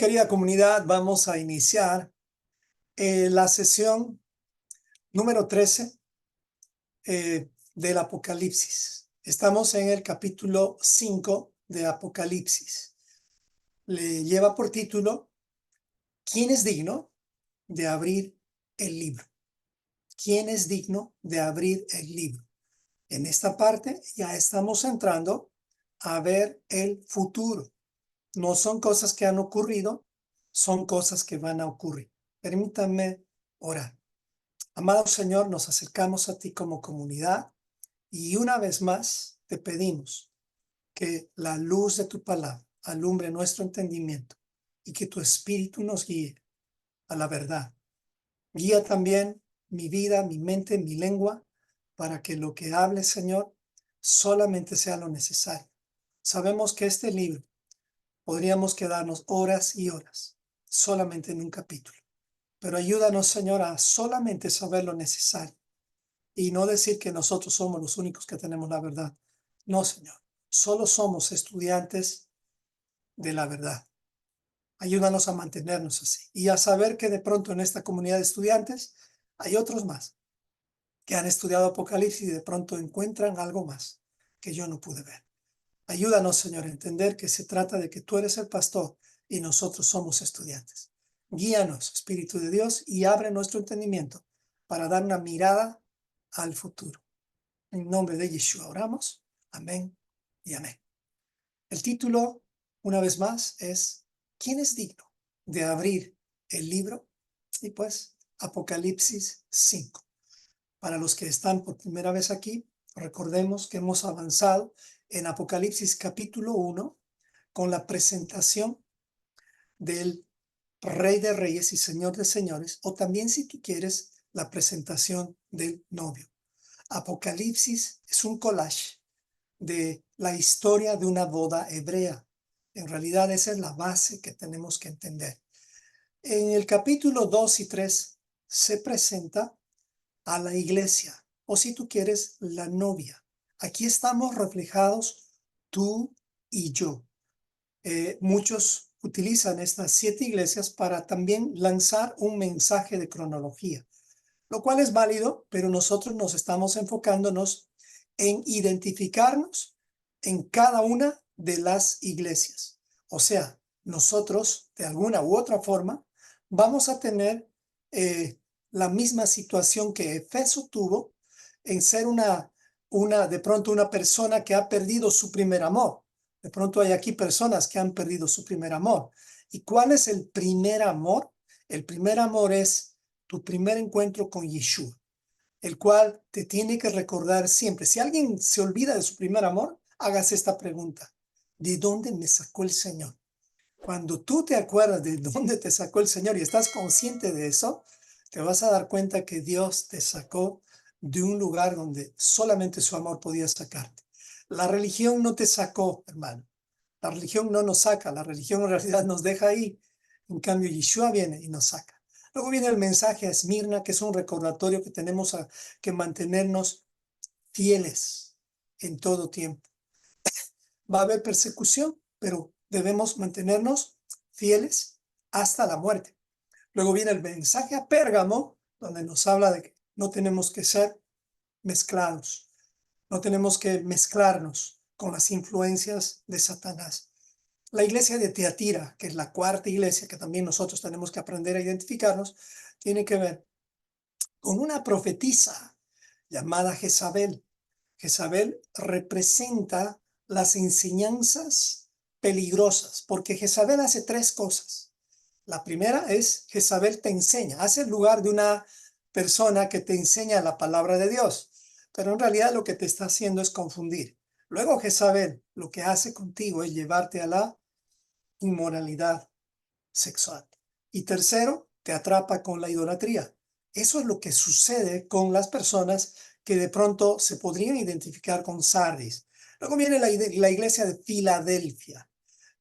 querida comunidad, vamos a iniciar la sesión número 13 del Apocalipsis. Estamos en el capítulo 5 de Apocalipsis. Le lleva por título, ¿quién es digno de abrir el libro? ¿Quién es digno de abrir el libro? En esta parte ya estamos entrando a ver el futuro. No son cosas que han ocurrido, son cosas que van a ocurrir. Permítanme orar. Amado Señor, nos acercamos a ti como comunidad y una vez más te pedimos que la luz de tu palabra alumbre nuestro entendimiento y que tu espíritu nos guíe a la verdad. Guía también mi vida, mi mente, mi lengua, para que lo que hable, Señor, solamente sea lo necesario. Sabemos que este libro podríamos quedarnos horas y horas solamente en un capítulo. Pero ayúdanos, Señor, a solamente saber lo necesario y no decir que nosotros somos los únicos que tenemos la verdad. No, Señor, solo somos estudiantes de la verdad. Ayúdanos a mantenernos así y a saber que de pronto en esta comunidad de estudiantes hay otros más que han estudiado Apocalipsis y de pronto encuentran algo más que yo no pude ver. Ayúdanos, Señor, a entender que se trata de que tú eres el pastor y nosotros somos estudiantes. Guíanos, Espíritu de Dios, y abre nuestro entendimiento para dar una mirada al futuro. En nombre de Yeshua oramos. Amén y amén. El título, una vez más, es ¿quién es digno de abrir el libro? Y pues, Apocalipsis 5. Para los que están por primera vez aquí, recordemos que hemos avanzado en Apocalipsis capítulo 1 con la presentación del Rey de Reyes y Señor de Señores, o también, si tú quieres, la presentación del novio. Apocalipsis es un collage de la historia de una boda hebrea. En realidad esa es la base que tenemos que entender. En el capítulo 2 y 3 se presenta a la iglesia, o si tú quieres, la novia. Aquí estamos reflejados tú y yo. Muchos utilizan estas 7 iglesias para también lanzar un mensaje de cronología, lo cual es válido, pero nosotros nos estamos enfocándonos en identificarnos en cada una de las iglesias. O sea, nosotros, de alguna u otra forma, vamos a tener la misma situación que Efeso tuvo en ser de pronto una persona que ha perdido su primer amor. De pronto hay aquí personas que han perdido su primer amor. ¿Y cuál es el primer amor? El primer amor es tu primer encuentro con Yeshua, el cual te tiene que recordar siempre. Si alguien se olvida de su primer amor, hágase esta pregunta: ¿de dónde me sacó el Señor? Cuando tú te acuerdas de dónde te sacó el Señor y estás consciente de eso, te vas a dar cuenta que Dios te sacó de un lugar donde solamente su amor podía sacarte. La religión no te sacó, hermano. La religión no nos saca, la religión en realidad nos deja ahí. En cambio, Yeshua viene y nos saca. Luego viene el mensaje a Esmirna, que es un recordatorio que tenemos que mantenernos fieles en todo tiempo. Va a haber persecución, pero debemos mantenernos fieles hasta la muerte. Luego viene el mensaje a Pérgamo, donde nos habla de que no tenemos que ser mezclados, no tenemos que mezclarnos con las influencias de Satanás. La iglesia de Tiatira, que es la cuarta iglesia que también nosotros tenemos que aprender a identificarnos, tiene que ver con una profetisa llamada Jezabel. Jezabel representa las enseñanzas peligrosas, porque Jezabel hace 3 cosas. La primera es, Jezabel te enseña, hace el lugar de una persona que te enseña la palabra de Dios, pero en realidad lo que te está haciendo es confundir. Luego Jezabel lo que hace contigo es llevarte a la inmoralidad sexual. Y tercero, te atrapa con la idolatría. Eso es lo que sucede con las personas que de pronto se podrían identificar con Sardis. Luego viene la iglesia de Filadelfia.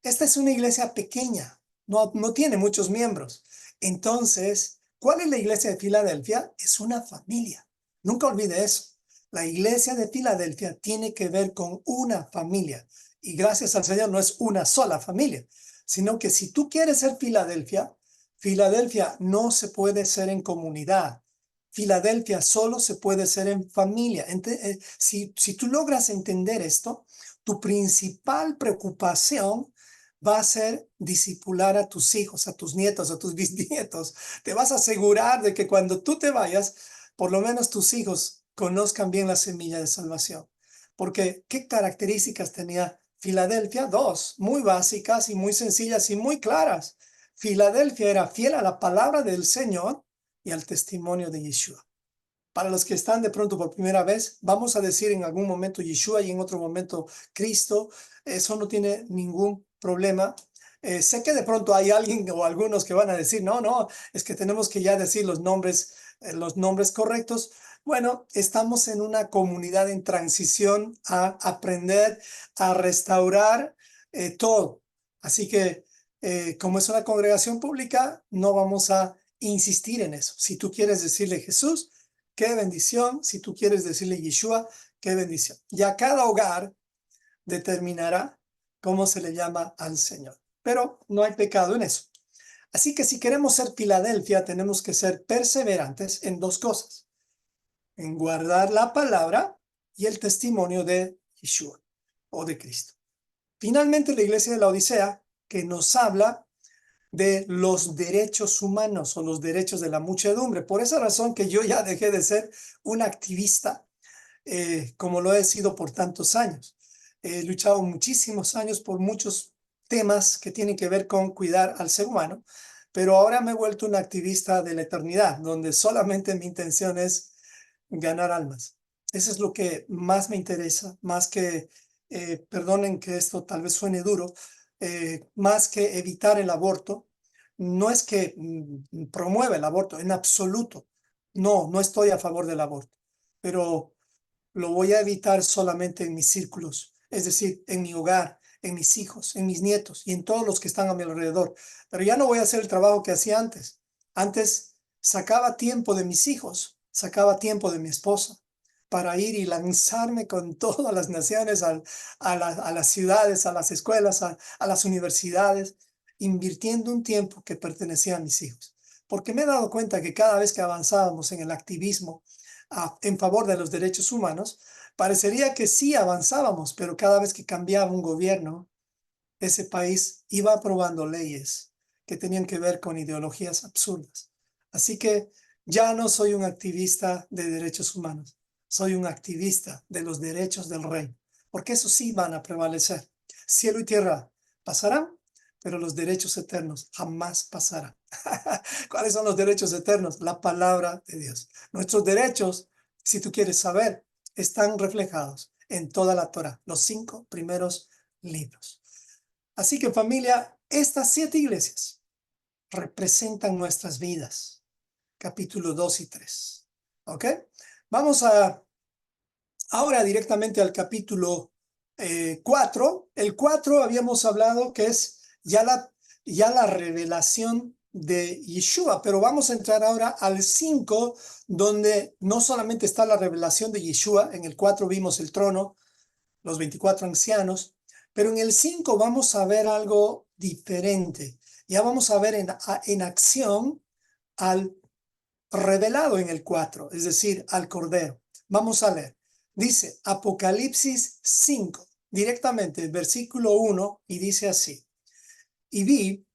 Esta es una iglesia pequeña, no tiene muchos miembros. Entonces, ¿cuál es la iglesia de Filadelfia? Es una familia. Nunca olvide eso. La iglesia de Filadelfia tiene que ver con una familia. Y gracias al Señor no es una sola familia, sino que si tú quieres ser Filadelfia, Filadelfia no se puede ser en comunidad. Filadelfia solo se puede ser en familia. Si tú logras entender esto, tu principal preocupación va a ser discipular a tus hijos, a tus nietos, a tus bisnietos. Te vas a asegurar de que cuando tú te vayas, por lo menos tus hijos conozcan bien la semilla de salvación. Porque, ¿qué características tenía Filadelfia? Dos, muy básicas y muy sencillas y muy claras. Filadelfia era fiel a la palabra del Señor y al testimonio de Yeshua. Para los que están de pronto por primera vez, vamos a decir en algún momento Yeshua y en otro momento Cristo. Eso no tiene ningún problema. Sé que de pronto hay alguien o algunos que van a decir, no, es que tenemos que ya decir los nombres correctos. Bueno, estamos en una comunidad en transición a aprender, a restaurar todo. Así que, como es una congregación pública, no vamos a insistir en eso. Si tú quieres decirle Jesús, qué bendición. Si tú quieres decirle Yeshua, qué bendición. Ya cada hogar determinará cómo se le llama al Señor. Pero no hay pecado en eso. Así que si queremos ser Filadelfia, tenemos que ser perseverantes en dos cosas: en guardar la palabra y el testimonio de Yeshua o de Cristo. Finalmente, la iglesia de la Odisea, que nos habla de los derechos humanos o los derechos de la muchedumbre. Por esa razón que yo ya dejé de ser un activista, como lo he sido por tantos años. He luchado muchísimos años por muchos temas que tienen que ver con cuidar al ser humano, pero ahora me he vuelto un activista de la eternidad, donde solamente mi intención es ganar almas. Eso es lo que más me interesa, más que, perdonen que esto tal vez suene duro, más que evitar el aborto. No es que promueva el aborto, en absoluto. No estoy a favor del aborto, pero lo voy a evitar solamente en mis círculos, es decir, en mi hogar, en mis hijos, en mis nietos y en todos los que están a mi alrededor. Pero ya no voy a hacer el trabajo que hacía antes. Antes sacaba tiempo de mis hijos, sacaba tiempo de mi esposa para ir y lanzarme con todas las naciones a las ciudades, a las escuelas, a las universidades, invirtiendo un tiempo que pertenecía a mis hijos. Porque me he dado cuenta que cada vez que avanzábamos en el activismo en favor de los derechos humanos, parecería que sí avanzábamos, pero cada vez que cambiaba un gobierno, ese país iba aprobando leyes que tenían que ver con ideologías absurdas. Así que ya no soy un activista de derechos humanos, soy un activista de los derechos del reino, porque esos sí van a prevalecer. Cielo y tierra pasarán, pero los derechos eternos jamás pasarán. ¿Cuáles son los derechos eternos? La palabra de Dios. Nuestros derechos, si tú quieres saber, están reflejados en toda la Torá, los 5 primeros libros. Así que, familia, estas 7 iglesias representan nuestras vidas. Capítulo 2 y 3. ¿Ok? Vamos ahora directamente al capítulo 4. El 4 habíamos hablado que es ya la revelación de Yeshua, pero vamos a entrar ahora al 5, donde no solamente está la revelación de Yeshua. En el 4 vimos el trono, los 24 ancianos, pero en el 5 vamos a ver algo diferente. Ya vamos a ver en acción al revelado en el 4, es decir, al Cordero. Vamos a leer. Dice Apocalipsis 5, directamente, versículo 1, y dice así: y vi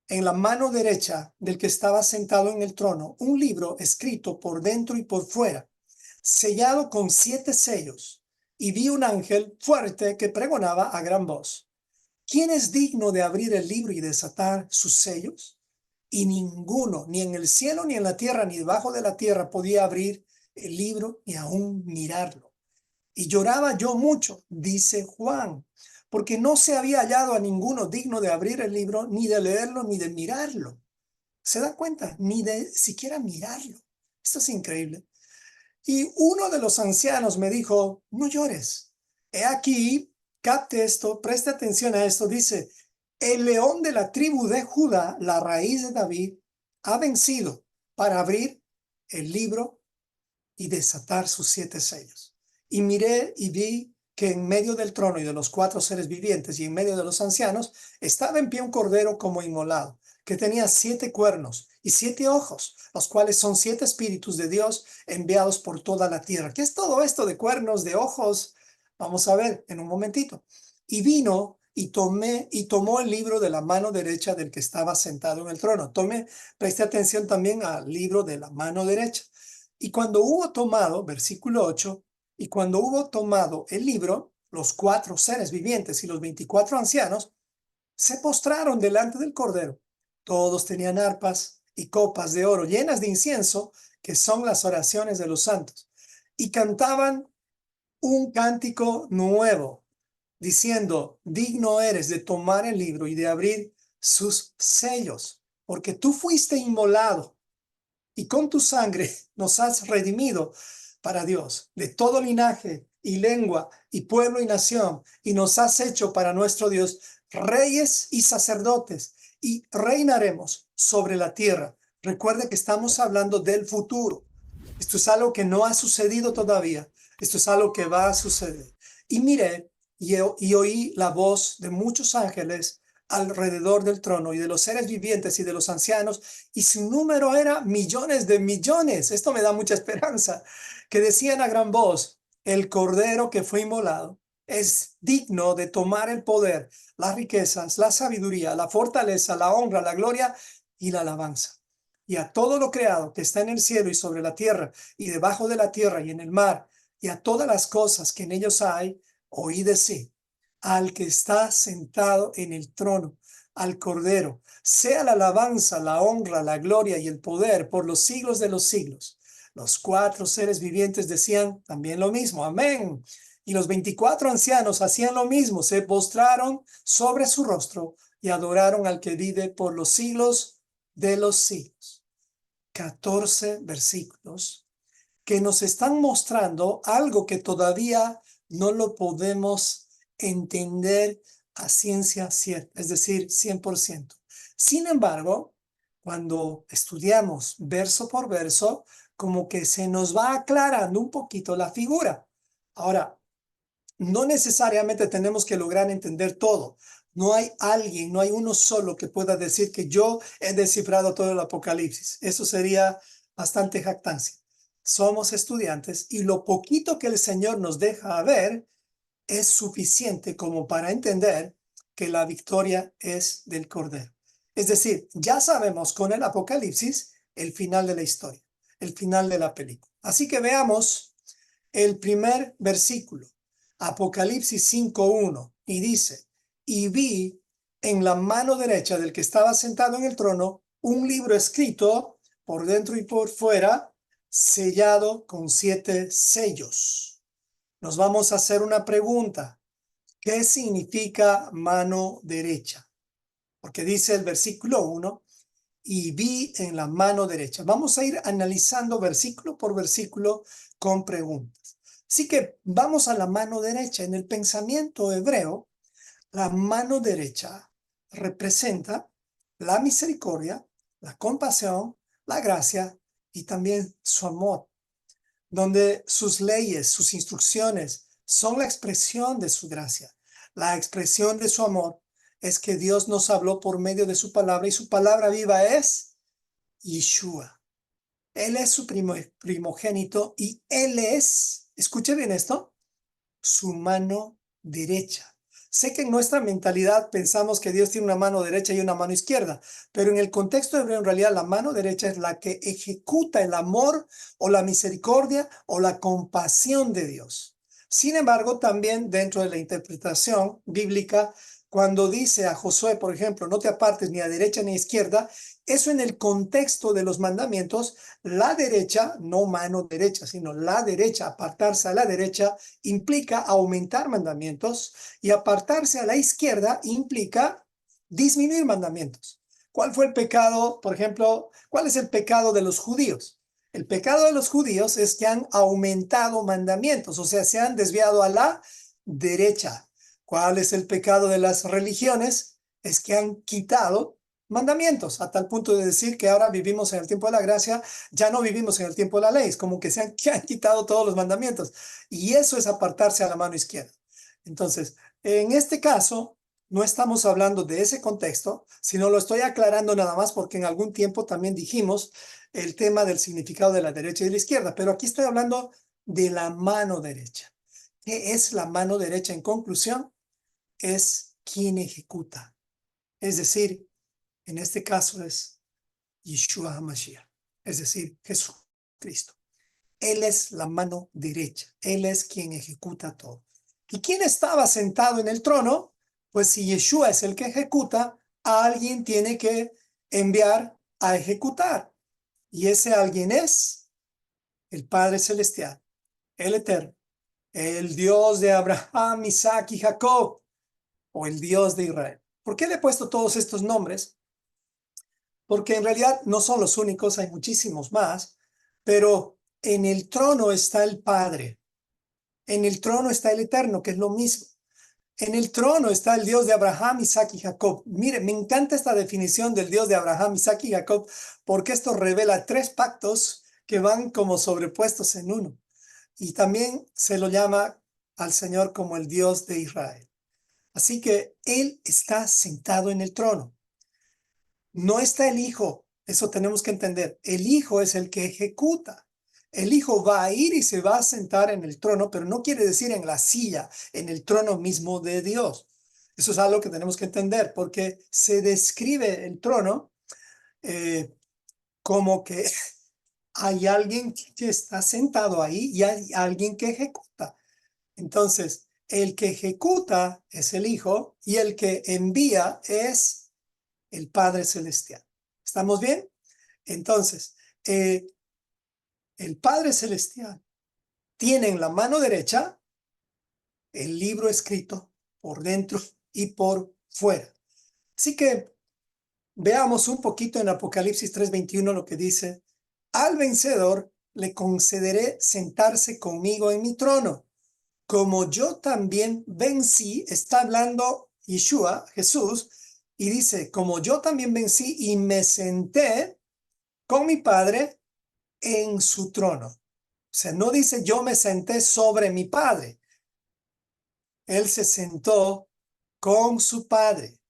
en la mano derecha del que estaba sentado en el trono un libro escrito por dentro y por fuera, sellado con 7 sellos, y vi un ángel fuerte que pregonaba a gran voz: ¿quién es digno de abrir el libro y desatar sus sellos? Y ninguno, ni en el cielo, ni en la tierra, ni debajo de la tierra, podía abrir el libro ni aún mirarlo. Y lloraba yo mucho, dice Juan, porque no se había hallado a ninguno digno de abrir el libro, ni de leerlo, ni de mirarlo. ¿Se da cuenta? Ni de siquiera mirarlo. Esto es increíble. Y uno de los ancianos me dijo: no llores. He aquí, capte esto, preste atención a esto. Dice: el león de la tribu de Judá, la raíz de David, ha vencido para abrir el libro y desatar sus 7 sellos. Y miré y vi que en medio del trono y de los 4 seres vivientes y en medio de los ancianos estaba en pie un cordero como inmolado, que tenía 7 cuernos y 7 ojos, los cuales son 7 espíritus de Dios enviados por toda la tierra. ¿Qué es todo esto de cuernos, de ojos? Vamos a ver en un momentito. Y vino y tomó el libro de la mano derecha del que estaba sentado en el trono. Preste atención también al libro de la mano derecha. Y cuando hubo tomado, versículo 8, y cuando hubo tomado el libro, los 4 seres vivientes y los 24 ancianos se postraron delante del Cordero. Todos tenían arpas y copas de oro llenas de incienso, que son las oraciones de los santos, y cantaban un cántico nuevo, diciendo: digno eres de tomar el libro y de abrir sus sellos, porque tú fuiste inmolado y con tu sangre nos has redimido para Dios de todo linaje y lengua y pueblo y nación, y nos has hecho para nuestro Dios reyes y sacerdotes, y reinaremos sobre la tierra. Recuerde que estamos hablando del futuro. Esto es algo que no ha sucedido todavía. Esto es algo que va a suceder. Y miré y oí la voz de muchos ángeles alrededor del trono y de los seres vivientes y de los ancianos, y su número era millones de millones. Esto me da mucha esperanza, que decían a gran voz: el cordero que fue inmolado es digno de tomar el poder, las riquezas, la sabiduría, la fortaleza, la honra, la gloria y la alabanza. Y a todo lo creado que está en el cielo y sobre la tierra y debajo de la tierra y en el mar, y a todas las cosas que en ellos hay, oí decir: al que está sentado en el trono, al Cordero, sea la alabanza, la honra, la gloria y el poder por los siglos de los siglos. Los 4 seres vivientes decían también lo mismo: amén. Y los 24 ancianos hacían lo mismo, se postraron sobre su rostro y adoraron al que vive por los siglos de los siglos. 14 versículos que nos están mostrando algo que todavía no lo podemos entender a ciencia cierta, es decir, 100%. Sin embargo, cuando estudiamos verso por verso, como que se nos va aclarando un poquito la figura. Ahora, no necesariamente tenemos que lograr entender todo. No hay alguien, no hay uno solo que pueda decir que yo he descifrado todo el Apocalipsis. Eso sería bastante jactancia. Somos estudiantes y lo poquito que el Señor nos deja ver es suficiente como para entender que la victoria es del Cordero. Es decir, ya sabemos con el Apocalipsis el final de la historia, el final de la película. Así que veamos el primer versículo, Apocalipsis 5:1, y dice: y vi en la mano derecha del que estaba sentado en el trono un libro escrito por dentro y por fuera, sellado con 7 sellos. Nos vamos a hacer una pregunta: ¿qué significa mano derecha? Porque dice el versículo 1, y vi en la mano derecha. Vamos a ir analizando versículo por versículo con preguntas. Así que vamos a la mano derecha. En el pensamiento hebreo, la mano derecha representa la misericordia, la compasión, la gracia y también su amor, donde sus leyes, sus instrucciones son la expresión de su gracia. La expresión de su amor es que Dios nos habló por medio de su palabra, y su palabra viva es Yeshua. Él es su primogénito y Él es, escuche bien esto, su mano derecha. Sé que en nuestra mentalidad pensamos que Dios tiene una mano derecha y una mano izquierda, pero en el contexto hebreo en realidad la mano derecha es la que ejecuta el amor o la misericordia o la compasión de Dios. Sin embargo, también dentro de la interpretación bíblica, cuando dice a Josué, por ejemplo, no te apartes ni a derecha ni a izquierda, eso en el contexto de los mandamientos, la derecha, no mano derecha, sino la derecha, apartarse a la derecha, implica aumentar mandamientos, y apartarse a la izquierda implica disminuir mandamientos. ¿Cuál fue el pecado, por ejemplo, cuál es el pecado de los judíos? El pecado de los judíos es que han aumentado mandamientos, o sea, se han desviado a la derecha. ¿Cuál es el pecado de las religiones? Es que han quitado mandamientos, a tal punto de decir que ahora vivimos en el tiempo de la gracia, ya no vivimos en el tiempo de la ley, es como que se han quitado todos los mandamientos, y eso es apartarse a la mano izquierda. Entonces, en este caso, no estamos hablando de ese contexto, sino lo estoy aclarando nada más porque en algún tiempo también dijimos el tema del significado de la derecha y de la izquierda, pero aquí estoy hablando de la mano derecha. ¿Qué es la mano derecha? En conclusión, es quien ejecuta. Es decir, en este caso es Yeshua HaMashiach, es decir, Jesucristo. Él es la mano derecha, Él es quien ejecuta todo. ¿Y quién estaba sentado en el trono? Pues si Yeshua es el que ejecuta, alguien tiene que enviar a ejecutar. Y ese alguien es el Padre Celestial, el Eterno, el Dios de Abraham, Isaac y Jacob, o el Dios de Israel. ¿Por qué le he puesto todos estos nombres? Porque en realidad no son los únicos, hay muchísimos más, pero en el trono está el Padre, en el trono está el Eterno, que es lo mismo. En el trono está el Dios de Abraham, Isaac y Jacob. Mire, me encanta esta definición del Dios de Abraham, Isaac y Jacob, porque esto revela tres pactos que van como sobrepuestos en uno. Y también se lo llama al Señor como el Dios de Israel. Así que Él está sentado en el trono. No está el Hijo, eso tenemos que entender. El Hijo es el que ejecuta. El Hijo va a ir y se va a sentar en el trono, pero no quiere decir en la silla, en el trono mismo de Dios. Eso es algo que tenemos que entender, porque se describe el trono como que hay alguien que está sentado ahí y hay alguien que ejecuta. Entonces, el que ejecuta es el Hijo y el que envía es el Padre Celestial. ¿Estamos bien? Entonces, el Padre Celestial tiene en la mano derecha el libro escrito por dentro y por fuera. Así que veamos un poquito en Apocalipsis 3:21 lo que dice: al vencedor le concederé sentarse conmigo en mi trono, como yo también vencí. Está hablando Yeshua, Jesús, y dice, como yo también vencí y me senté con mi Padre en su trono. O sea, no dice yo me senté sobre mi Padre. Él se sentó con su Padre.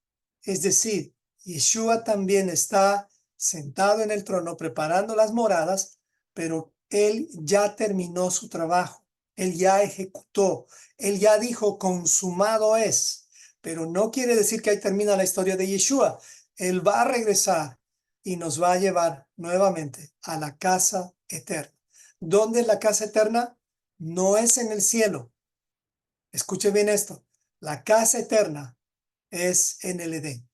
Es decir, Yeshua también está sentado en el trono preparando las moradas, pero él ya terminó su trabajo. Él ya ejecutó. Él ya dijo consumado es. Pero no quiere decir que ahí termina la historia de Yeshua. Él va a regresar y nos va a llevar nuevamente a la casa eterna. ¿Dónde es la casa eterna? No es en el cielo. Escuche bien esto. La casa eterna es en el Edén.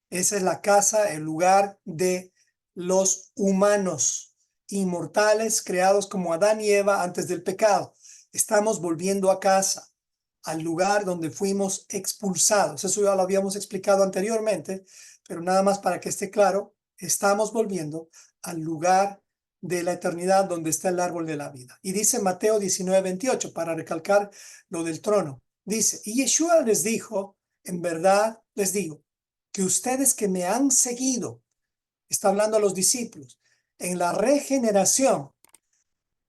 Esa es la casa, el lugar de los humanos inmortales creados como Adán y Eva antes del pecado. Estamos volviendo a casa, al lugar donde fuimos expulsados. Eso ya lo habíamos explicado anteriormente, pero nada más para que esté claro, estamos volviendo al lugar de la eternidad donde está el árbol de la vida. Y dice Mateo 19:28, para recalcar lo del trono. Dice, y Yeshua les dijo, en verdad les digo, que ustedes que me han seguido, está hablando a los discípulos, en la regeneración,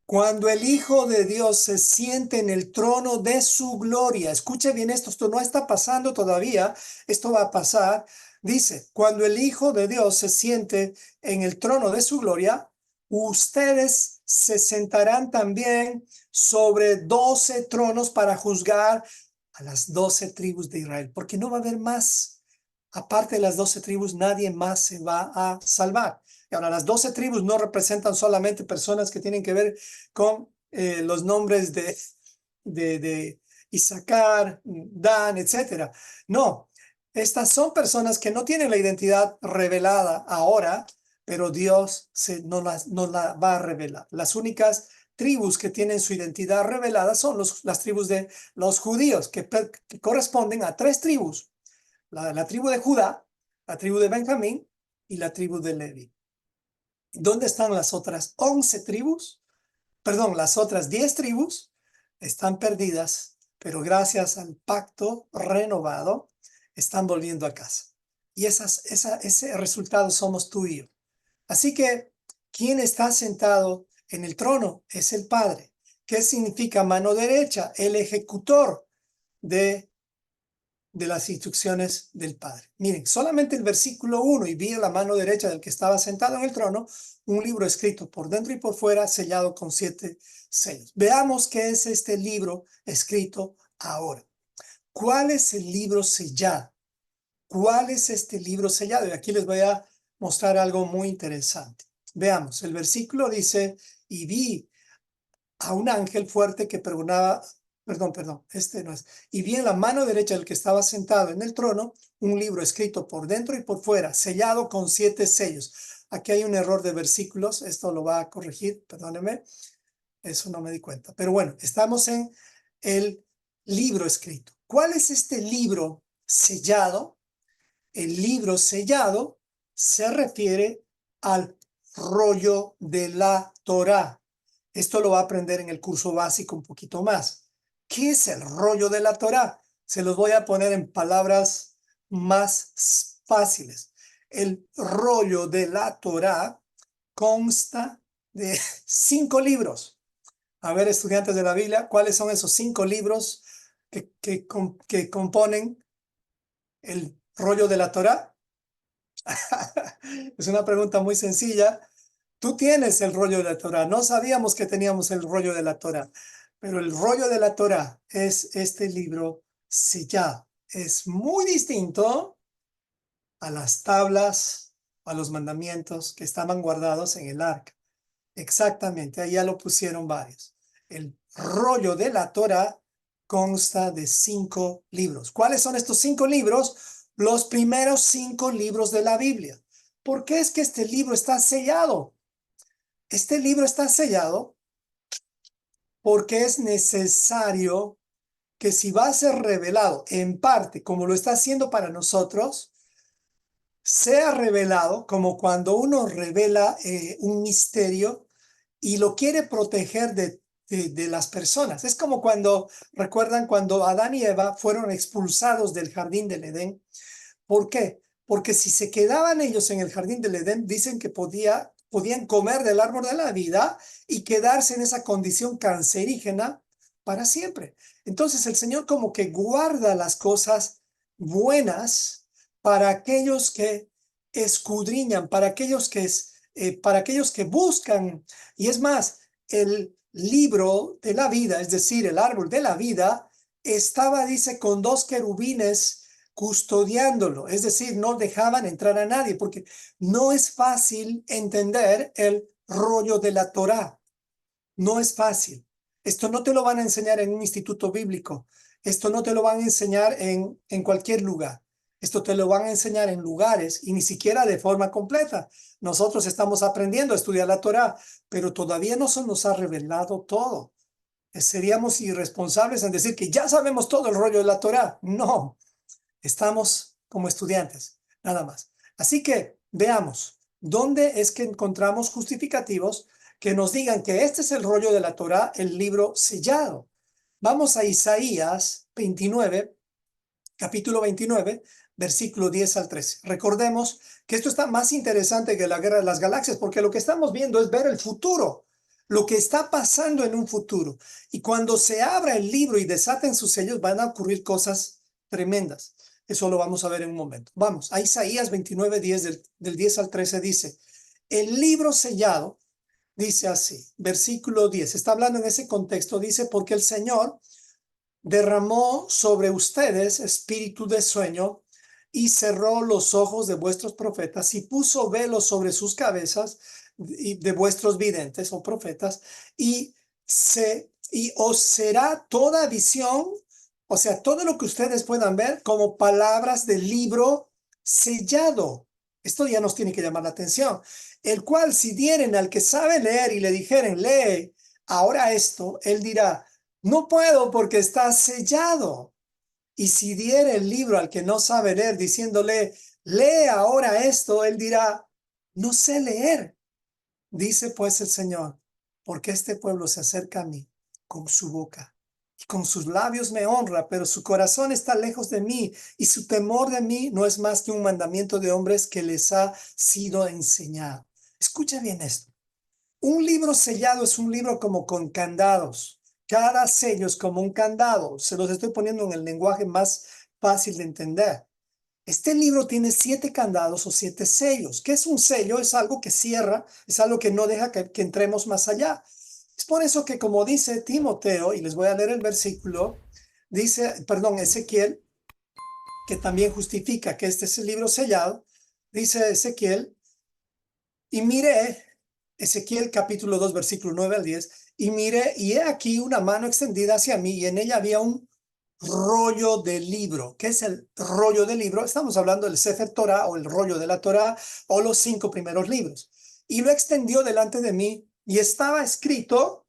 cuando el Hijo de Dios se siente en el trono de su gloria, escuche bien esto no está pasando todavía, esto va a pasar, dice, cuando el Hijo de Dios se siente en el trono de su gloria, ustedes se sentarán también sobre 12 tronos para juzgar a las 12 tribus de Israel, porque no va a haber más. Aparte de las 12 tribus, nadie más se va a salvar. Y ahora, las 12 tribus no representan solamente personas que tienen que ver con los nombres de Isaacar, Dan, etc. No, estas son personas que no tienen la identidad revelada ahora, pero Dios no la va a revelar. Las únicas tribus que tienen su identidad revelada son las tribus de los judíos, que corresponden a tres tribus. La tribu de Judá, la tribu de Benjamín y la tribu de Levi. ¿Dónde están las otras 11 tribus? Perdón, las otras 10 tribus están perdidas, pero gracias al pacto renovado están volviendo a casa. Y ese resultado somos tú y yo. Así que, ¿quién está sentado en el trono? Es el Padre. ¿Qué significa mano derecha? El ejecutor. de las instrucciones del Padre. Miren, solamente el versículo 1, y vi a la mano derecha del que estaba sentado en el trono un libro escrito por dentro y por fuera, sellado con 7 sellos. Veamos qué es este libro escrito ahora. ¿Cuál es el libro sellado? ¿Cuál es este libro sellado? Y aquí les voy a mostrar algo muy interesante. Veamos, el versículo dice, y vi a un ángel fuerte que pregonaba, este no es, y vi en la mano derecha del que estaba sentado en el trono un libro escrito por dentro y por fuera, sellado con 7 sellos. Aquí hay un error de versículos, esto lo va a corregir, perdónenme, eso no me di cuenta. Pero bueno, estamos en el libro escrito. ¿Cuál es este libro sellado? El libro sellado se refiere al rollo de la Torá. Esto lo va a aprender en el curso básico un poquito más. ¿Qué es el rollo de la Torá? Se los voy a poner en palabras más fáciles. El rollo de la Torá consta de 5 libros. A ver, estudiantes de la Biblia, ¿cuáles son esos 5 libros que componen el rollo de la Torá? Es una pregunta muy sencilla. Tú tienes el rollo de la Torá. No sabíamos que teníamos el rollo de la Torá, pero el rollo de la Torá es este libro sellado. Es muy distinto a las tablas, a los mandamientos que estaban guardados en el arca. Exactamente, ahí ya lo pusieron varios. El rollo de la Torá consta de 5 libros. ¿Cuáles son estos 5 libros? Los primeros 5 libros de la Biblia. ¿Por qué es que este libro está sellado? Este libro está sellado porque es necesario que si va a ser revelado en parte, como lo está haciendo para nosotros, sea revelado como cuando uno revela un misterio y lo quiere proteger de las personas. Es como cuando, recuerdan cuando Adán y Eva fueron expulsados del jardín del Edén. ¿Por qué? Porque si se quedaban ellos en el jardín del Edén, dicen que podían comer del árbol de la vida y quedarse en esa condición cancerígena para siempre. Entonces el Señor como que guarda las cosas buenas para aquellos que escudriñan, para aquellos que buscan. Y es más, el libro de la vida, es decir, el árbol de la vida, estaba, dice, con 2 querubines custodiándolo, es decir, no dejaban entrar a nadie, porque no es fácil entender el rollo de la Torá. No es fácil. Esto no te lo van a enseñar en un instituto bíblico. Esto no te lo van a enseñar en cualquier lugar. Esto te lo van a enseñar en lugares y ni siquiera de forma completa. Nosotros estamos aprendiendo a estudiar la Torá, pero todavía no se nos ha revelado todo. Seríamos irresponsables en decir que ya sabemos todo el rollo de la Torá. No, estamos como estudiantes, nada más. Así que veamos, ¿dónde es que encontramos justificativos que nos digan que este es el rollo de la Torá, el libro sellado? Vamos a Isaías 29, capítulo 29, versículo 10 al 13. Recordemos que esto está más interesante que la guerra de las galaxias, porque lo que estamos viendo es ver el futuro, lo que está pasando en un futuro. Y cuando se abra el libro y desaten sus sellos, van a ocurrir cosas tremendas. Eso lo vamos a ver en un momento. Vamos, a Isaías 29, 10, del 10 al 13 dice, el libro sellado, dice así, versículo 10, está hablando en ese contexto, dice, porque el Señor derramó sobre ustedes espíritu de sueño y cerró los ojos de vuestros profetas y puso velos sobre sus cabezas de vuestros videntes o profetas y os será toda visión, o sea, todo lo que ustedes puedan ver como palabras del libro sellado. Esto ya nos tiene que llamar la atención. El cual si dieren al que sabe leer y le dijeren, lee ahora esto, él dirá, no puedo porque está sellado. Y si diere el libro al que no sabe leer diciéndole, lee ahora esto, él dirá, no sé leer. Dice pues el Señor, porque este pueblo se acerca a mí con su boca y con sus labios me honra, pero su corazón está lejos de mí y su temor de mí no es más que un mandamiento de hombres que les ha sido enseñado. Escucha bien esto. Un libro sellado es un libro como con candados Cada sello es como un candado. Se los estoy poniendo en el lenguaje más fácil de entender. Este libro tiene 7 candados o 7 sellos. ¿Qué es un sello? Es algo que cierra, es algo que no deja que entremos más allá. Es por eso que, como dice Timoteo, y les voy a leer el versículo, dice, perdón, Ezequiel, que también justifica que este es el libro sellado, dice Ezequiel, y miré, Ezequiel capítulo 2, versículo 9 al 10, y miré, y he aquí una mano extendida hacia mí, y en ella había un rollo de libro. ¿Qué es el rollo de libro? Estamos hablando del Sefer Torah o el rollo de la Torah o los 5 primeros libros. Y lo extendió delante de mí y estaba escrito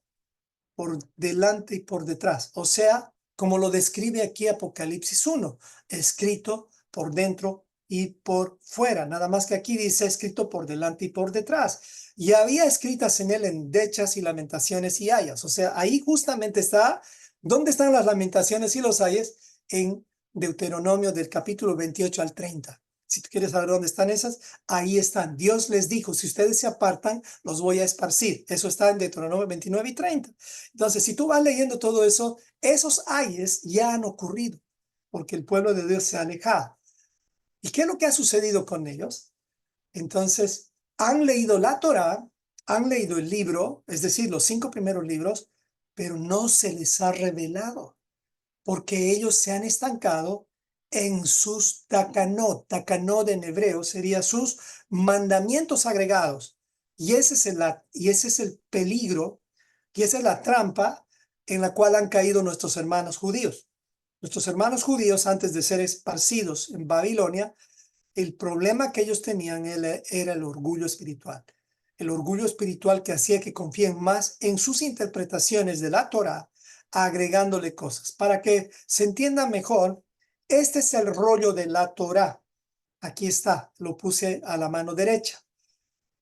por delante y por detrás. O sea, como lo describe aquí Apocalipsis 1, escrito por dentro y por fuera. Nada más que aquí dice escrito por delante y por detrás. Y había escritas en él endechas y lamentaciones y ayas. O sea, ahí justamente está, ¿dónde están las lamentaciones y los ayes? En Deuteronomio del capítulo 28 al 30. Si tú quieres saber dónde están esas, ahí están. Dios les dijo, si ustedes se apartan, los voy a esparcir. Eso está en Deuteronomio 29 y 30. Entonces, si tú vas leyendo todo eso, esos ayes ya han ocurrido, porque el pueblo de Dios se ha alejado. ¿Y qué es lo que ha sucedido con ellos? Entonces, han leído la Torá, han leído el libro, es decir, los 5 primeros libros, pero no se les ha revelado, porque ellos se han estancado en sus takanot. Takanot en hebreo sería sus mandamientos agregados. Y ese es el peligro, y esa es la trampa en la cual han caído nuestros hermanos judíos. Nuestros hermanos judíos, antes de ser esparcidos en Babilonia, el problema que ellos tenían era el orgullo espiritual. El orgullo espiritual que hacía que confíen más en sus interpretaciones de la Torá, agregándole cosas. Para que se entienda mejor, este es el rollo de la Torá. Aquí está, lo puse a la mano derecha.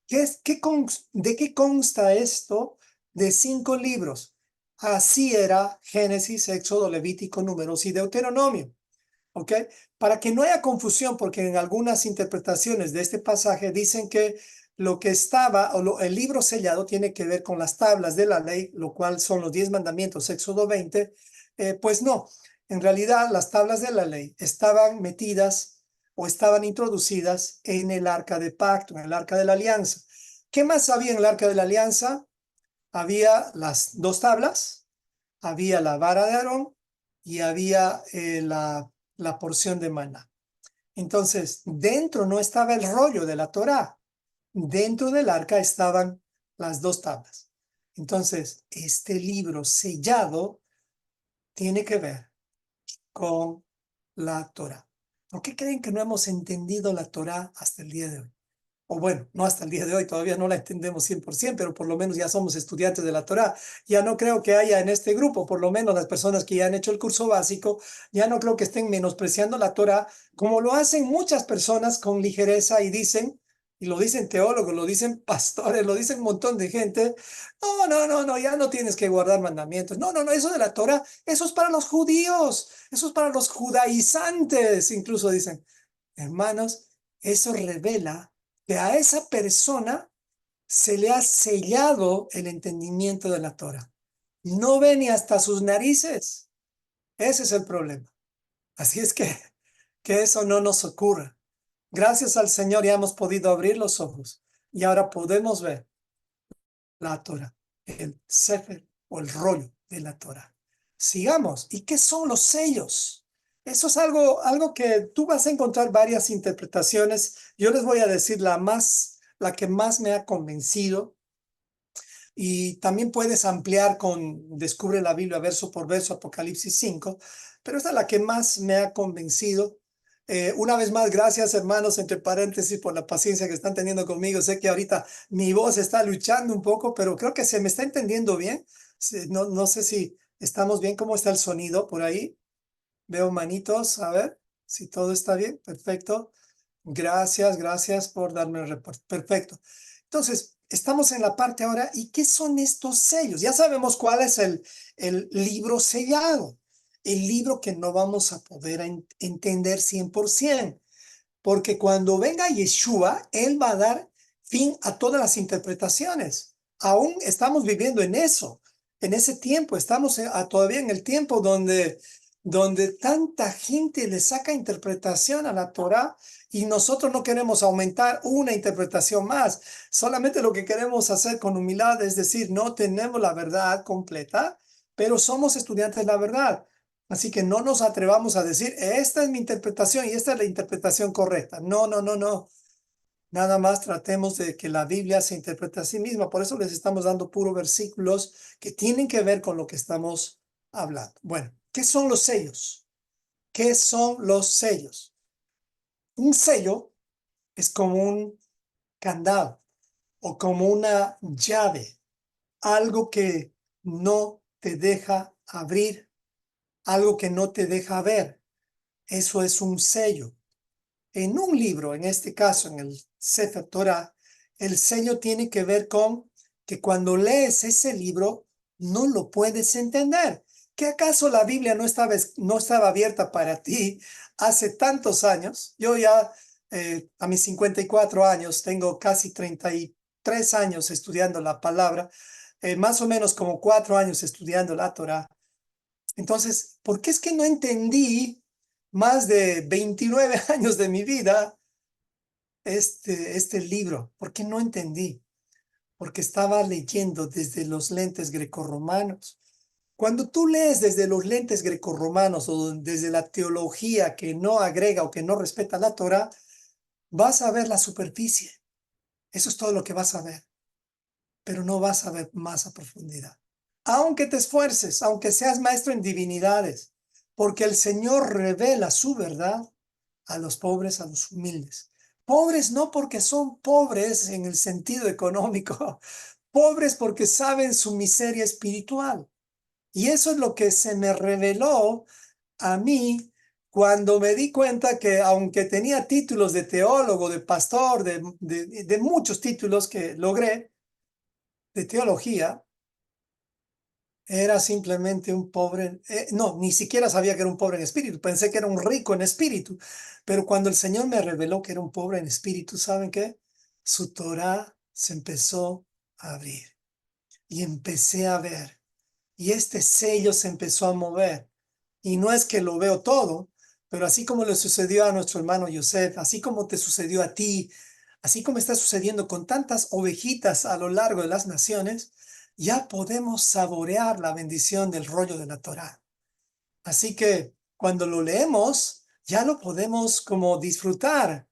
¿De qué consta esto? De 5 libros. Así era Génesis, Éxodo, Levítico, Números y Deuteronomio. ¿Ok? Para que no haya confusión, porque en algunas interpretaciones de este pasaje dicen que lo que estaba, el libro sellado tiene que ver con las tablas de la ley, lo cual son los 10 mandamientos, Éxodo 20. Pues no, en realidad las tablas de la ley estaban metidas o estaban introducidas en el arca de pacto, en el arca de la alianza. ¿Qué más había en el arca de la alianza? Había las 2 tablas, había la vara de Aarón y había la porción de maná. Entonces, dentro no estaba el rollo de la Torá. Dentro del arca estaban las 2 tablas. Entonces, este libro sellado tiene que ver con la Torá. ¿Por qué creen que no hemos entendido la Torá hasta el día de hoy? O bueno, no hasta el día de hoy, todavía no la entendemos 100%, pero por lo menos ya somos estudiantes de la Torá. Ya no creo que haya en este grupo, por lo menos las personas que ya han hecho el curso básico, ya no creo que estén menospreciando la Torá, como lo hacen muchas personas con ligereza y dicen, y lo dicen teólogos, lo dicen pastores, lo dicen un montón de gente, no, no, no, no, ya no tienes que guardar mandamientos. No, no, no, eso de la Torá, eso es para los judíos, eso es para los judaizantes, incluso dicen, hermanos, eso revela que a esa persona se le ha sellado el entendimiento de la Torah. No ve ni hasta sus narices. Ese es el problema. Así es que eso no nos ocurra. Gracias al Señor ya hemos podido abrir los ojos y ahora podemos ver la Torah, el Sefer o el rollo de la Torah. Sigamos. ¿Y qué son los sellos? Eso es algo que tú vas a encontrar varias interpretaciones. Yo les voy a decir la que más me ha convencido. Y también puedes ampliar con Descubre la Biblia verso por verso, Apocalipsis 5, pero esta es la que más me ha convencido. Una vez más, gracias hermanos, entre paréntesis, por la paciencia que están teniendo conmigo. Sé que ahorita mi voz está luchando un poco, pero creo que se me está entendiendo bien. No, no sé si estamos bien. ¿Cómo está el sonido por ahí? Veo manitos, a ver si todo está bien. Perfecto. Gracias, gracias por darme el reporte. Perfecto. Entonces, estamos en la parte ahora. ¿Y qué son estos sellos? Ya sabemos cuál es el libro sellado. El libro que no vamos a poder entender 100%. Porque cuando venga Yeshua, Él va a dar fin a todas las interpretaciones. Aún estamos viviendo en eso. en ese tiempo, estamos todavía en el tiempo donde tanta gente le saca interpretación a la Torá y nosotros no queremos aumentar una interpretación más. Solamente lo que queremos hacer con humildad es decir, no tenemos la verdad completa, pero somos estudiantes de la verdad. Así que no nos atrevamos a decir, esta es mi interpretación y esta es la interpretación correcta. No, no, no, no. Nada más tratemos de que la Biblia se interprete a sí misma. Por eso les estamos dando puros versículos que tienen que ver con lo que estamos hablando. Bueno, ¿qué son los sellos? ¿Qué son los sellos? Un sello es como un candado o como una llave, algo que no te deja abrir, algo que no te deja ver. Eso es un sello. En un libro, en este caso, en el Sefer Torah, el sello tiene que ver con que cuando lees ese libro no lo puedes entender. ¿Que acaso la Biblia no estaba abierta para ti hace tantos años? Yo ya a mis 54 años tengo casi 33 años estudiando la palabra, más o menos como 4 años estudiando la Torah. Entonces, ¿por qué es que no entendí más de 29 años de mi vida este libro? ¿Por qué no entendí? Porque estaba leyendo desde los lentes grecorromanos. Cuando tú lees desde los lentes grecorromanos o desde la teología que no agrega o que no respeta la Torah, vas a ver la superficie. Eso es todo lo que vas a ver, pero no vas a ver más a profundidad. Aunque te esfuerces, aunque seas maestro en divinidades, porque el Señor revela su verdad a los pobres, a los humildes. Pobres no porque son pobres en el sentido económico, pobres porque saben su miseria espiritual. Y eso es lo que se me reveló a mí cuando me di cuenta que aunque tenía títulos de teólogo, de pastor, de muchos títulos que logré de teología, era simplemente un pobre, no, ni siquiera sabía que era un pobre en espíritu, pensé que era un rico en espíritu, pero cuando el Señor me reveló que era un pobre en espíritu, ¿saben qué? Su Torá se empezó a abrir y empecé a ver, y este sello se empezó a mover, y no es que lo veo todo, pero así como le sucedió a nuestro hermano Yosef, así como te sucedió a ti, así como está sucediendo con tantas ovejitas a lo largo de las naciones, ya podemos saborear la bendición del rollo de la Torá. Así que cuando lo leemos, ya lo podemos como disfrutar.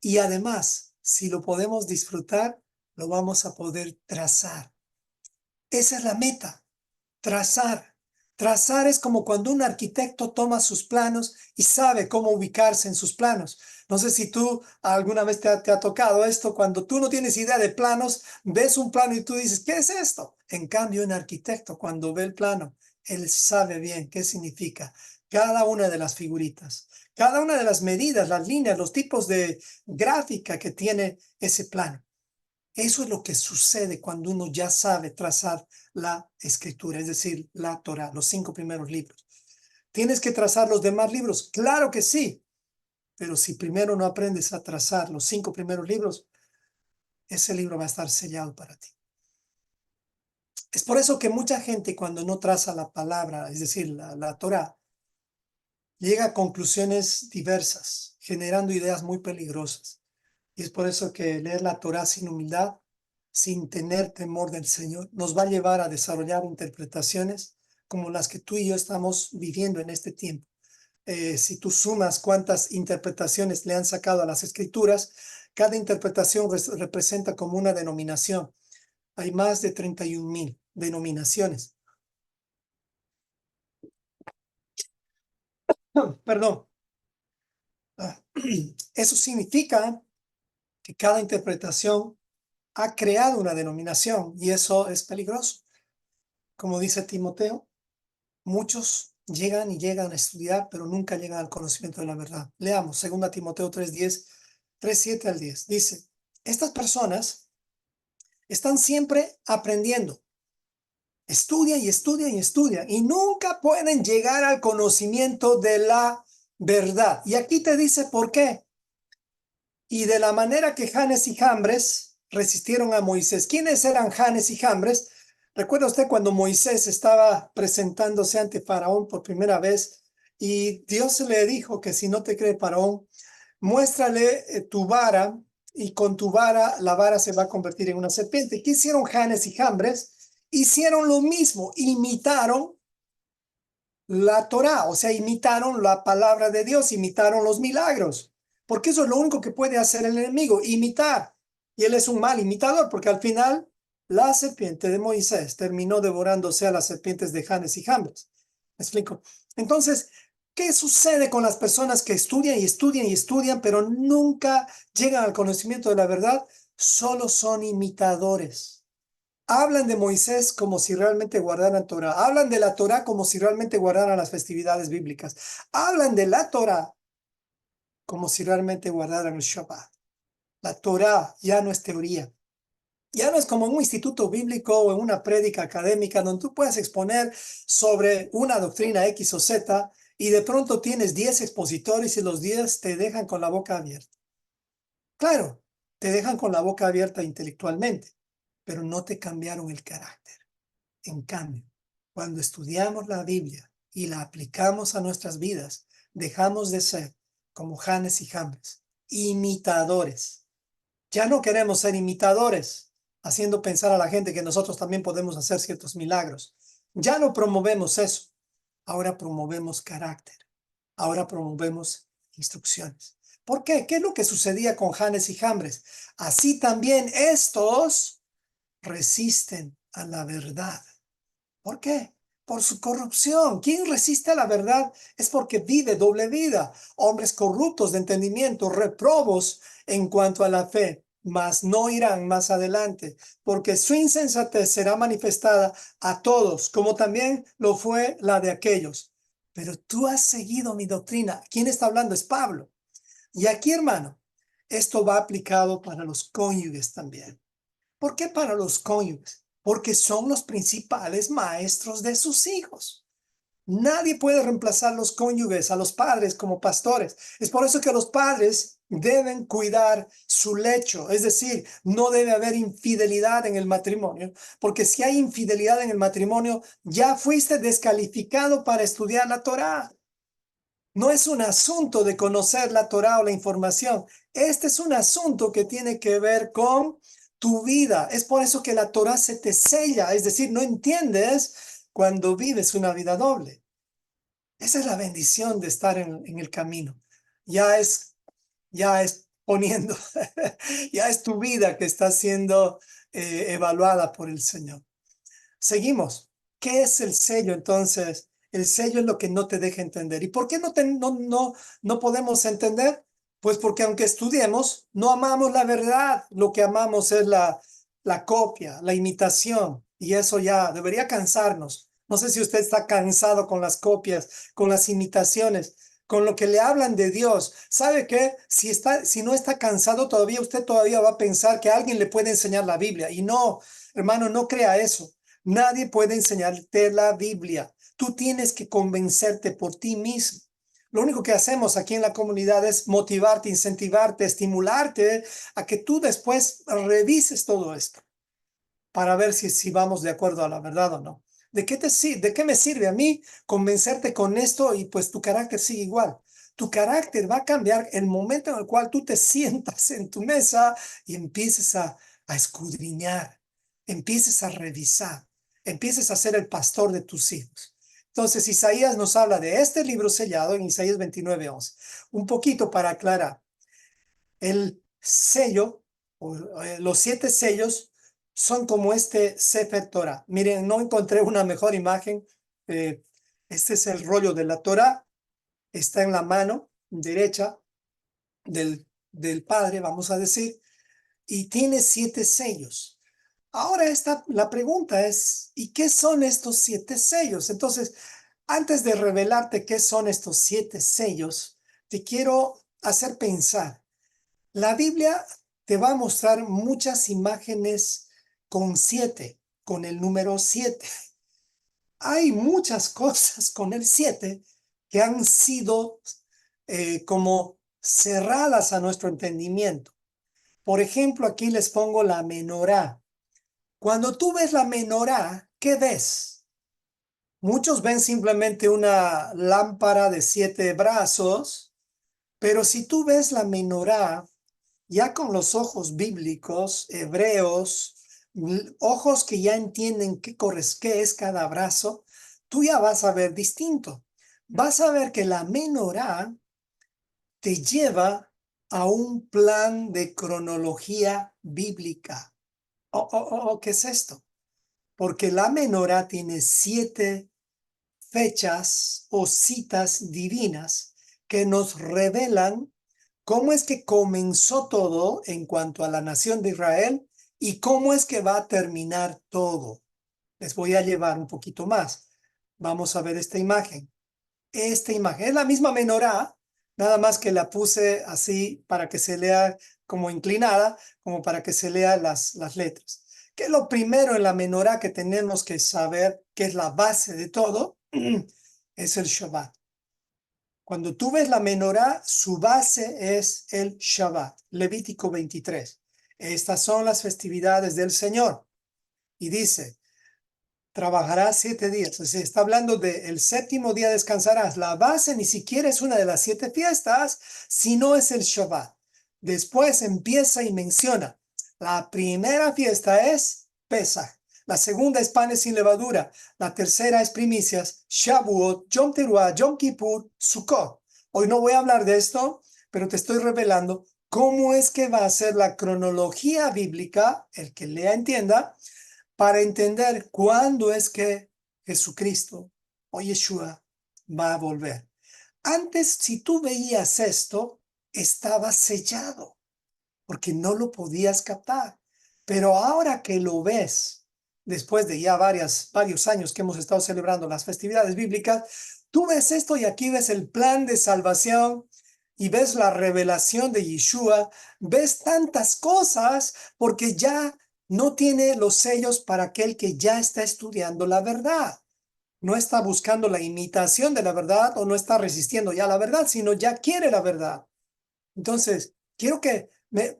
Y además, si lo podemos disfrutar, lo vamos a poder trazar. Esa es la meta, trazar. Trazar es como cuando un arquitecto toma sus planos y sabe cómo ubicarse en sus planos. No sé si tú alguna vez te ha tocado esto, cuando tú no tienes idea de planos, ves un plano y tú dices, ¿qué es esto? En cambio, un arquitecto cuando ve el plano, él sabe bien qué significa cada una de las figuritas, cada una de las medidas, las líneas, los tipos de gráfica que tiene ese plano. Eso es lo que sucede cuando uno ya sabe trazar la escritura, es decir, la Torá, los 5 primeros libros. ¿Tienes que trazar los demás libros? Claro que sí, pero si primero no aprendes a trazar los 5 primeros libros, ese libro va a estar sellado para ti. Es por eso que mucha gente cuando no traza la palabra, es decir, la Torá, llega a conclusiones diversas, generando ideas muy peligrosas. Y es por eso que leer la Torá sin humildad, sin tener temor del Señor, nos va a llevar a desarrollar interpretaciones como las que tú y yo estamos viviendo en este tiempo. Si tú sumas cuántas interpretaciones le han sacado a las escrituras, cada interpretación representa como una denominación. Hay más de 31,000 denominaciones. Perdón. Eso significa que cada interpretación ha creado una denominación y eso es peligroso. Como dice Timoteo, muchos llegan y llegan a estudiar, pero nunca llegan al conocimiento de la verdad. Leamos 2 Timoteo 3:10, 3:7 al 10. Dice, estas personas están siempre aprendiendo. Estudian y estudian y estudian y nunca pueden llegar al conocimiento de la verdad. Y aquí te dice por qué. Y de la manera que Janes y Jambres resistieron a Moisés. ¿Quiénes eran Janes y Jambres? ¿Recuerda usted cuando Moisés estaba presentándose ante Faraón por primera vez y Dios le dijo que si no te cree Faraón, muéstrale tu vara y con tu vara la vara se va a convertir en una serpiente? ¿Qué hicieron Janes y Jambres? Hicieron lo mismo, imitaron la Torá, o sea, imitaron la palabra de Dios, imitaron los milagros, porque eso es lo único que puede hacer el enemigo, imitar. Y él es un mal imitador, porque al final la serpiente de Moisés terminó devorándose a las serpientes de Janes y Jambres. ¿Me explico? Entonces, ¿qué sucede con las personas que estudian y estudian y estudian, pero nunca llegan al conocimiento de la verdad? Solo son imitadores. Hablan de Moisés como si realmente guardaran Torah. Hablan de la Torah como si realmente guardaran las festividades bíblicas. Hablan de la Torah como si realmente guardaran el Shabbat. La Torah ya no es teoría. Ya no es como en un instituto bíblico o en una prédica académica donde tú puedes exponer sobre una doctrina X o Z y de pronto tienes 10 expositores y los 10 te dejan con la boca abierta. Claro, te dejan con la boca abierta intelectualmente, pero no te cambiaron el carácter. En cambio, cuando estudiamos la Biblia y la aplicamos a nuestras vidas, dejamos de ser como Janes y Jambres, imitadores. Ya no queremos ser imitadores, haciendo pensar a la gente que nosotros también podemos hacer ciertos milagros. Ya no promovemos eso. Ahora promovemos carácter. Ahora promovemos instrucciones. ¿Por qué? ¿Qué es lo que sucedía con Janes y Jambres? Así también estos resisten a la verdad. ¿Por qué? Por su corrupción. ¿Quién resiste a la verdad? Es porque vive doble vida. Hombres corruptos de entendimiento, reprobos en cuanto a la fe, mas no irán más adelante, porque su insensatez será manifestada a todos, como también lo fue la de aquellos. Pero tú has seguido mi doctrina. ¿Quién está hablando? Es Pablo. Y aquí, hermano, esto va aplicado para los cónyuges también. ¿Por qué para los cónyuges? Porque son los principales maestros de sus hijos. Nadie puede reemplazar los cónyuges, a los padres como pastores. Es por eso que los padres deben cuidar su lecho, es decir, no debe haber infidelidad en el matrimonio, porque si hay infidelidad en el matrimonio, ya fuiste descalificado para estudiar la Torá. No es un asunto de conocer la Torá o la información. Este es un asunto que tiene que ver con tu vida. Es por eso que la Torá se te sella, es decir, no entiendes cuando vives una vida doble. Esa es la bendición de estar en el camino. Ya es poniendo, ya es tu vida que está siendo evaluada por el Señor. Seguimos. ¿Qué es el sello entonces? El sello es lo que no te deja entender. ¿Y por qué no podemos entender? Pues porque aunque estudiemos, no amamos la verdad. Lo que amamos es la copia, la imitación. Y eso ya debería cansarnos. No sé si usted está cansado con las copias, con las imitaciones, con lo que le hablan de Dios. ¿Sabe qué? Si no está cansado todavía, usted todavía va a pensar que alguien le puede enseñar la Biblia. Y no, hermano, no crea eso. Nadie puede enseñarte la Biblia. Tú tienes que convencerte por ti mismo. Lo único que hacemos aquí en la comunidad es motivarte, incentivarte, estimularte a que tú después revises todo esto para ver si vamos de acuerdo a la verdad o no. ¿De qué me sirve a mí convencerte con esto y pues tu carácter sigue igual? Tu carácter va a cambiar el momento en el cual tú te sientas en tu mesa y empieces a escudriñar, empieces a revisar, empieces a ser el pastor de tus hijos. Entonces, Isaías nos habla de este libro sellado en Isaías 29:11. Un poquito para aclarar. El sello, los 7 sellos, son como este Sefer Torah. Miren, no encontré una mejor imagen. Eh, este es el rollo de la Torah. Está en la mano derecha del Padre, vamos a decir, y tiene 7 sellos. Ahora la pregunta es, ¿y qué son estos 7 sellos? Entonces, antes de revelarte qué son estos 7 sellos, te quiero hacer pensar. La Biblia te va a mostrar muchas imágenes con 7, con el número 7. Hay muchas cosas con el 7 que han sido como cerradas a nuestro entendimiento. Por ejemplo, aquí les pongo la menorá. Cuando tú ves la menorá, ¿qué ves? Muchos ven simplemente una lámpara de 7 brazos, pero si tú ves la menorá, ya con los ojos bíblicos, hebreos, ojos que ya entienden qué es cada brazo, tú ya vas a ver distinto. Vas a ver que la menorá te lleva a un plan de cronología bíblica. ¿Qué es esto? Porque la menorá tiene 7 fechas o citas divinas que nos revelan cómo es que comenzó todo en cuanto a la nación de Israel y cómo es que va a terminar todo. Les voy a llevar un poquito más. Vamos a ver esta imagen. Esta imagen es la misma menorá, nada más que la puse así para que se lea como inclinada, como para que se lea las letras. ¿Qué es lo primero en la menorá que tenemos que saber, que es la base de todo? Es el Shabbat. Cuando tú ves la menorá, su base es el Shabbat. Levítico 23. Estas son las festividades del Señor. Y dice, trabajarás 7 días. O sea, está hablando del séptimo día descansarás. La base ni siquiera es una de las 7 fiestas, sino es el Shabbat. Después empieza y menciona, la primera fiesta es Pesach. La segunda es panes sin levadura. La tercera es primicias, Shavuot, Yom Teruah, Yom Kippur, Sukkot. Hoy no voy a hablar de esto, pero te estoy revelando cómo es que va a ser la cronología bíblica, el que lea entienda, para entender cuándo es que Jesucristo o Yeshua va a volver. Antes, si tú veías esto, estaba sellado, porque no lo podías captar. Pero ahora que lo ves, después de ya varios años que hemos estado celebrando las festividades bíblicas, tú ves esto y aquí ves el plan de salvación y ves la revelación de Yeshua, ves tantas cosas porque ya no tiene los sellos para aquel que ya está estudiando la verdad. No está buscando la imitación de la verdad o no está resistiendo ya la verdad, sino ya quiere la verdad. Entonces,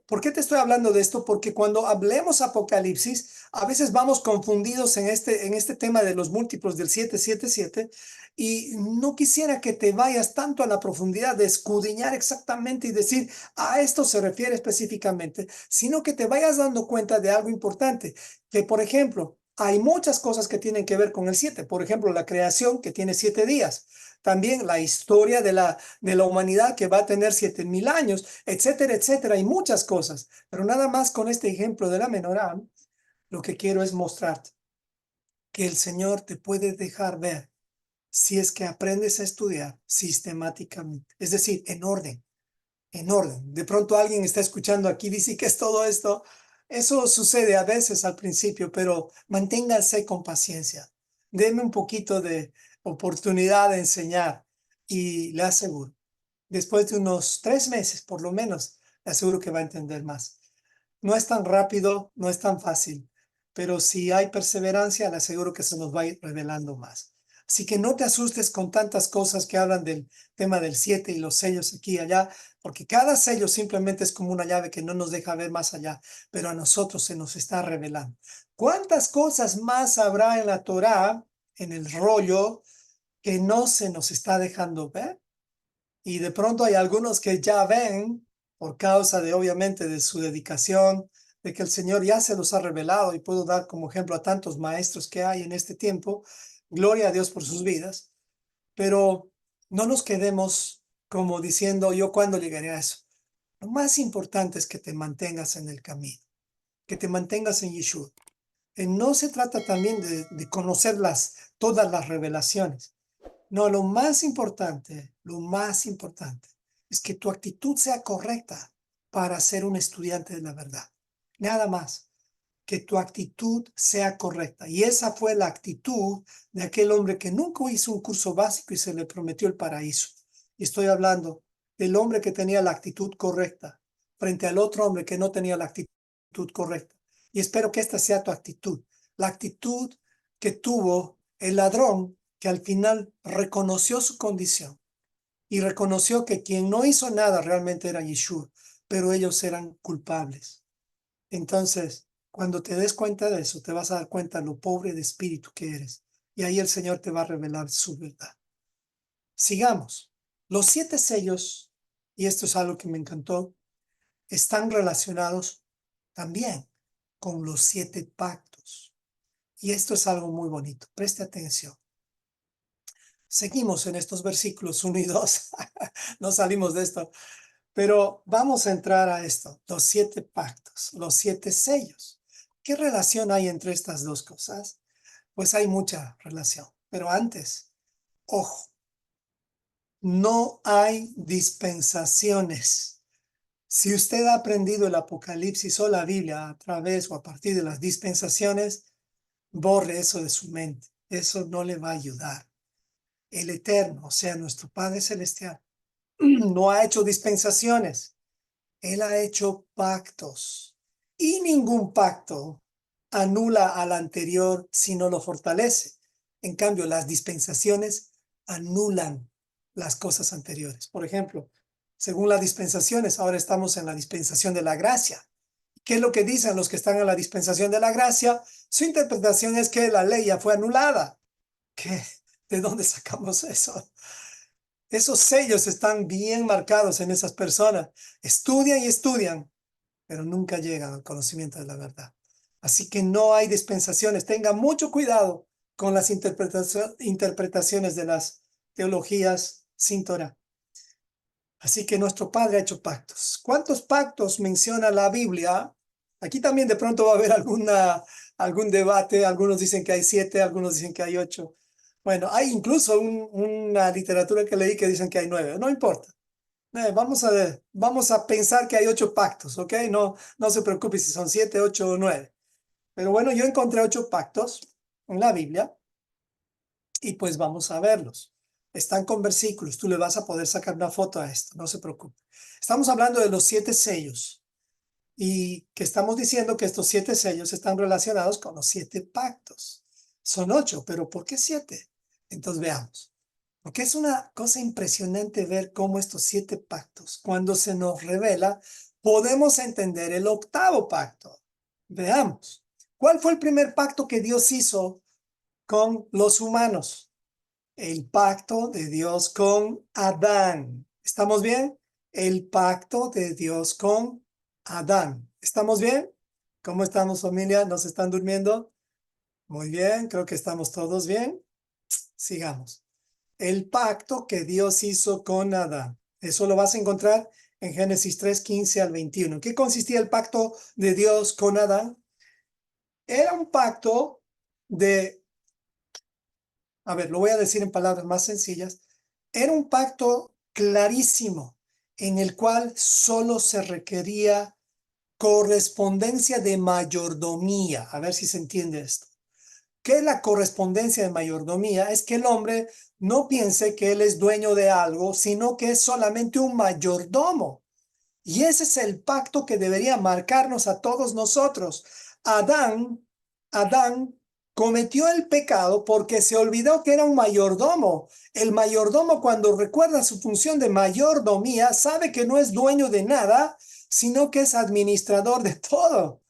¿por qué te estoy hablando de esto? Porque cuando hablemos Apocalipsis, a veces vamos confundidos en este tema de los múltiplos del 777 y no quisiera que te vayas tanto a la profundidad de escudriñar exactamente y decir, a esto se refiere específicamente, sino que te vayas dando cuenta de algo importante, que por ejemplo, hay muchas cosas que tienen que ver con el 7, por ejemplo, la creación que tiene 7 días. También la historia de la humanidad que va a tener 7,000 años, etcétera, etcétera, y muchas cosas. Pero nada más con este ejemplo de la menorá, lo que quiero es mostrarte que el Señor te puede dejar ver si es que aprendes a estudiar sistemáticamente, es decir, en orden, en orden. De pronto alguien está escuchando aquí, dice que es todo esto. Eso sucede a veces al principio, pero manténgase con paciencia. Deme un poquito de oportunidad de enseñar y le aseguro, después de unos 3 meses por lo menos, le aseguro que va a entender más. No es tan rápido, no es tan fácil, pero si hay perseverancia, le aseguro que se nos va a ir revelando más. Así que no te asustes con tantas cosas que hablan del tema del 7 y los sellos aquí y allá, porque cada sello simplemente es como una llave que no nos deja ver más allá, pero a nosotros se nos está revelando. ¿Cuántas cosas más habrá en la Torá, en el rollo, que no se nos está dejando ver? Y de pronto hay algunos que ya ven, por causa de obviamente de su dedicación, de que el Señor ya se los ha revelado, y puedo dar como ejemplo a tantos maestros que hay en este tiempo, gloria a Dios por sus vidas, pero no nos quedemos como diciendo yo cuándo llegaré a eso. Lo más importante es que te mantengas en el camino, que te mantengas en Yeshua. No se trata también de conocer todas las revelaciones. No, lo más importante es que tu actitud sea correcta para ser un estudiante de la verdad. Nada más, que tu actitud sea correcta. Y esa fue la actitud de aquel hombre que nunca hizo un curso básico y se le prometió el paraíso. Y estoy hablando del hombre que tenía la actitud correcta frente al otro hombre que no tenía la actitud correcta. Y espero que esta sea tu actitud. La actitud que tuvo el ladrón, que al final reconoció su condición y reconoció que quien no hizo nada realmente era Yeshua, pero ellos eran culpables. Entonces, Cuando te des cuenta de eso, te vas a dar cuenta lo pobre de espíritu que eres. Y ahí el Señor te va a revelar su verdad. Sigamos. Los 7 sellos, y esto es algo que me encantó, están relacionados también con los 7 pactos. Y esto es algo muy bonito. Preste atención. Seguimos en estos versículos 1 y 2. No salimos de esto. Pero vamos a entrar a esto. Los 7 pactos, los 7 sellos. ¿Qué relación hay entre estas dos cosas? Pues hay mucha relación. Pero antes, ojo, no hay dispensaciones. Si usted ha aprendido el Apocalipsis o la Biblia a través o a partir de las dispensaciones, borre eso de su mente. Eso no le va a ayudar. El Eterno, o sea, nuestro Padre Celestial, no ha hecho dispensaciones. Él ha hecho pactos. Y ningún pacto anula al anterior si no lo fortalece. En cambio, las dispensaciones anulan las cosas anteriores. Por ejemplo, según las dispensaciones, ahora estamos en la dispensación de la gracia. ¿Qué es lo que dicen los que están en la dispensación de la gracia? Su interpretación es que la ley ya fue anulada. ¿Qué? ¿De dónde sacamos eso? Esos sellos están bien marcados en esas personas. Estudian y estudian, pero nunca llegan al conocimiento de la verdad. Así que no hay dispensaciones. Tenga mucho cuidado con las interpretaciones de las teologías sin Torah. Así que nuestro Padre ha hecho pactos. ¿Cuántos pactos menciona la Biblia? Aquí también de pronto va a haber algún debate. Algunos dicen que hay 7, algunos dicen que hay 8. Bueno, hay incluso una literatura que leí que dicen que hay 9. No importa. Vamos a pensar que hay 8 pactos, ¿ok? No se preocupe si son 7, 8 o 9. Pero bueno, yo encontré 8 pactos en la Biblia y pues vamos a verlos. Están con versículos. Tú le vas a poder sacar una foto a esto, no se preocupe. Estamos hablando de los 7 sellos y que estamos diciendo que estos 7 sellos están relacionados con los 7 pactos. Son 8, pero ¿por qué 7? Entonces veamos. Porque es una cosa impresionante ver cómo estos 7 pactos, cuando se nos revela, podemos entender el 8º pacto. Veamos. ¿Cuál fue el primer pacto que Dios hizo con los humanos? El pacto de Dios con Adán. ¿Estamos bien? El pacto de Dios con Adán. ¿Estamos bien? ¿Cómo estamos, familia? ¿Nos están durmiendo? Muy bien, creo que estamos todos bien. Sigamos. El pacto que Dios hizo con Adán. Eso lo vas a encontrar en Génesis 3, 15 al 21. ¿En qué consistía el pacto de Dios con Adán? Era un pacto de, lo voy a decir en palabras más sencillas, era un pacto clarísimo en el cual solo se requería correspondencia de mayordomía. A ver si se entiende esto. ¿Qué es la correspondencia de mayordomía? Es que el hombre no piense que él es dueño de algo, sino que es solamente un mayordomo. Y ese es el pacto que debería marcarnos a todos nosotros. Adán cometió el pecado porque se olvidó que era un mayordomo. El mayordomo, cuando recuerda su función de mayordomía, sabe que no es dueño de nada, sino que es administrador de todo.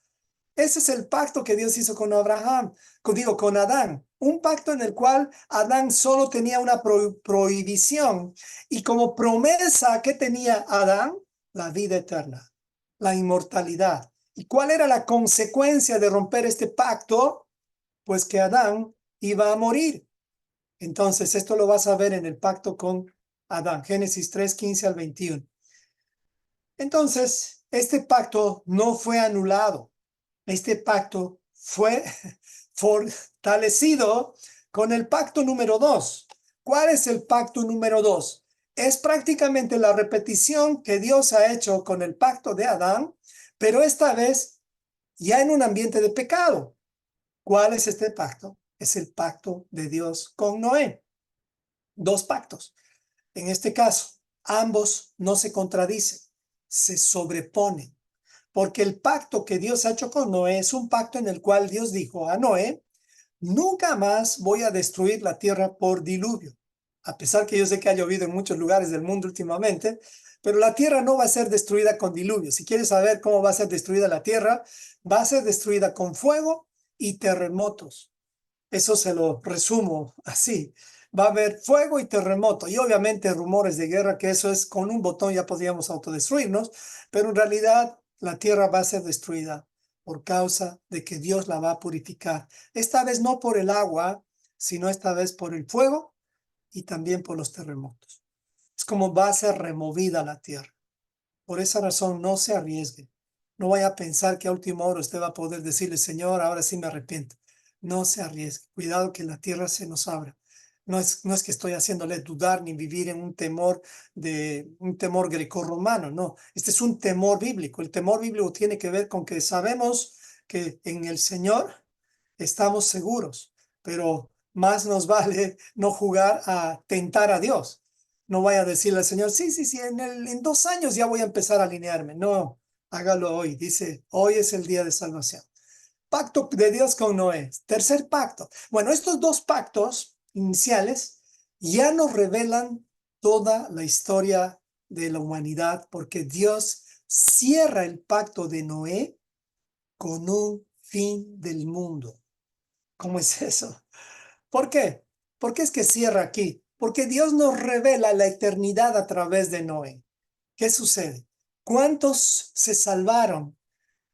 Ese es el pacto que Dios hizo con con Adán. Un pacto en el cual Adán solo tenía una prohibición. Y como promesa, ¿qué tenía Adán? La vida eterna, la inmortalidad. ¿Y cuál era la consecuencia de romper este pacto? Pues que Adán iba a morir. Entonces, esto lo vas a ver en el pacto con Adán. Génesis 3, 15 al 21. Entonces, este pacto no fue anulado. Este pacto fue fortalecido con el pacto número 2. ¿Cuál es el pacto número 2? Es prácticamente la repetición que Dios ha hecho con el pacto de Adán, pero esta vez ya en un ambiente de pecado. ¿Cuál es este pacto? Es el pacto de Dios con Noé. 2 pactos. En este caso, ambos no se contradicen, se sobreponen. Porque el pacto que Dios ha hecho con Noé es un pacto en el cual Dios dijo a Noé, nunca más voy a destruir la tierra por diluvio. a pesar que yo sé que ha llovido en muchos lugares del mundo últimamente, pero la tierra no va a ser destruida con diluvio. Si quieres saber cómo va a ser destruida la tierra, va a ser destruida con fuego y terremotos. Eso se lo resumo así. Va a haber fuego y terremoto y obviamente rumores de guerra, que eso es con un botón ya podríamos autodestruirnos, pero en realidad la tierra va a ser destruida por causa de que Dios la va a purificar. Esta vez no por el agua, sino esta vez por el fuego y también por los terremotos. Es como va a ser removida la tierra. Por esa razón, no se arriesgue. No vaya a pensar que a última hora usted va a poder decirle, Señor, ahora sí me arrepiento. No se arriesgue. Cuidado que la tierra se nos abra. No es que estoy haciéndole dudar ni vivir en un temor grecorromano, no. Este es un temor bíblico. El temor bíblico tiene que ver con que sabemos que en el Señor estamos seguros, pero más nos vale no jugar a tentar a Dios. No vaya a decirle al Señor, sí, sí, sí, en 2 años ya voy a empezar a alinearme. No, hágalo hoy. Dice, hoy es el día de salvación. Pacto de Dios con Noé. Tercer pacto. Bueno, estos dos pactos iniciales ya nos revelan toda la historia de la humanidad, porque Dios cierra el pacto de Noé con un fin del mundo. ¿Cómo es eso? ¿Por qué? ¿Por qué es que cierra aquí? Porque Dios nos revela la eternidad a través de Noé. ¿Qué sucede? ¿Cuántos se salvaron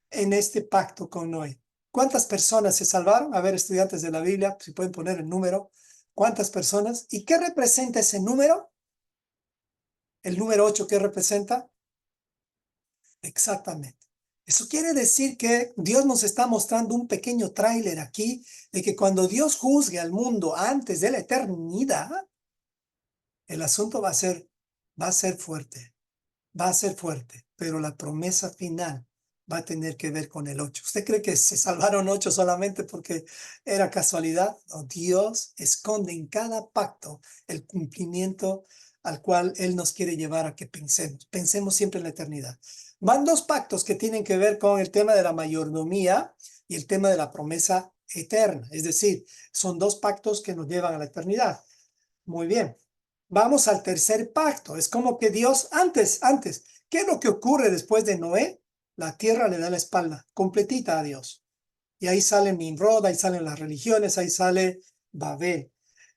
en este pacto con Noé? ¿Cuántas personas se salvaron? A ver, estudiantes de la Biblia, si pueden poner el número. ¿Cuántas personas? ¿Y qué representa ese número? El número 8, ¿qué representa? Exactamente. Eso quiere decir que Dios nos está mostrando un pequeño tráiler aquí de que cuando Dios juzgue al mundo antes de la eternidad, el asunto va a ser fuerte, va a ser fuerte, pero la promesa final va a tener que ver con el 8. ¿Usted cree que se salvaron 8 solamente porque era casualidad? No, Dios esconde en cada pacto el cumplimiento al cual Él nos quiere llevar a que pensemos. Pensemos siempre en la eternidad. Van dos pactos que tienen que ver con el tema de la mayordomía y el tema de la promesa eterna. Es decir, son dos pactos que nos llevan a la eternidad. Muy bien. Vamos al tercer pacto. Es como que Dios, antes, ¿qué es lo que ocurre después de Noé? La tierra le da la espalda, completita a Dios. Y ahí sale Nimrod, ahí salen las religiones, ahí sale Babel.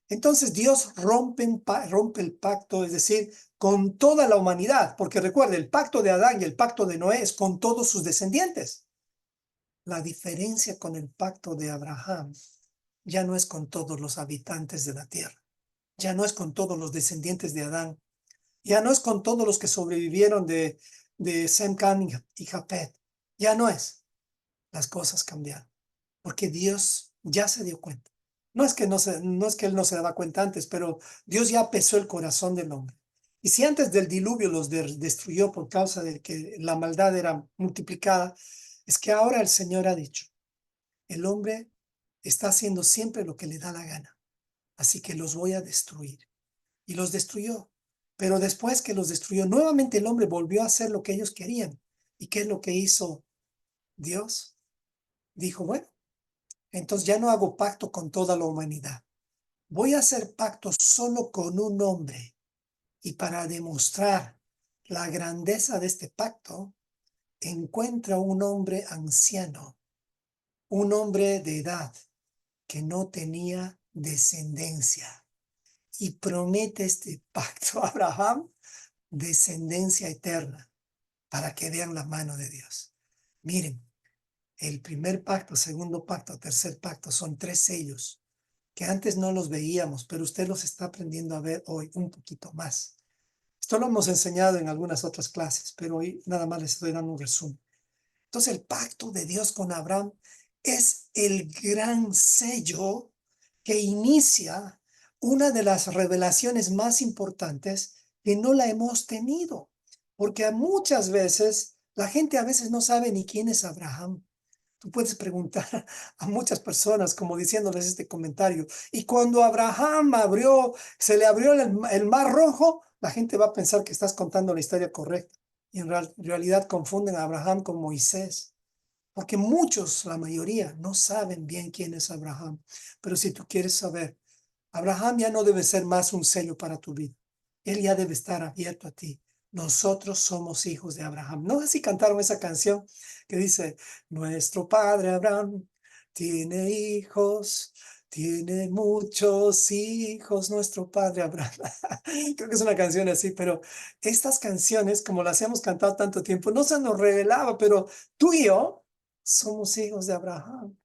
Entonces Dios rompe el pacto, es decir, con toda la humanidad, porque recuerde, el pacto de Adán y el pacto de Noé es con todos sus descendientes. La diferencia con el pacto de Abraham ya no es con todos los habitantes de la tierra, ya no es con todos los descendientes de Adán, ya no es con todos los que sobrevivieron de Sem, Cam y Japet, ya no es. Las cosas cambiaron, porque Dios ya se dio cuenta. No es que Él no se daba cuenta antes, pero Dios ya pesó el corazón del hombre. Y si antes del diluvio los destruyó por causa de que la maldad era multiplicada, es que ahora el Señor ha dicho, el hombre está haciendo siempre lo que le da la gana, así que los voy a destruir. Y los destruyó. Pero después que los destruyó, nuevamente el hombre volvió a hacer lo que ellos querían. ¿Y qué es lo que hizo Dios? Dijo, bueno, entonces ya no hago pacto con toda la humanidad. Voy a hacer pacto solo con un hombre. Y para demostrar la grandeza de este pacto, encuentra un hombre anciano, un hombre de edad que no tenía descendencia. Y promete este pacto a Abraham, descendencia eterna, para que vean la mano de Dios. Miren, el primer pacto, segundo pacto, tercer pacto, son 3 sellos que antes no los veíamos, pero usted los está aprendiendo a ver hoy un poquito más. Esto lo hemos enseñado en algunas otras clases, pero hoy nada más les estoy dando un resumen. Entonces, el pacto de Dios con Abraham es el gran sello que inicia una de las revelaciones más importantes que no la hemos tenido, porque muchas veces la gente a veces no sabe ni quién es Abraham. Tú puedes preguntar a muchas personas como diciéndoles este comentario. Y cuando Abraham se le abrió el mar rojo, la gente va a pensar que estás contando la historia correcta. Y en realidad confunden a Abraham con Moisés. Porque muchos, la mayoría, no saben bien quién es Abraham. Pero si tú quieres saber, Abraham ya no debe ser más un sello para tu vida. Él ya debe estar abierto a ti. Nosotros somos hijos de Abraham. ¿No así cantaron esa canción que dice, nuestro padre Abraham tiene hijos, tiene muchos hijos, nuestro padre Abraham? Creo que es una canción así, pero estas canciones, como las hemos cantado tanto tiempo, no se nos revelaba, pero tú y yo somos hijos de Abraham,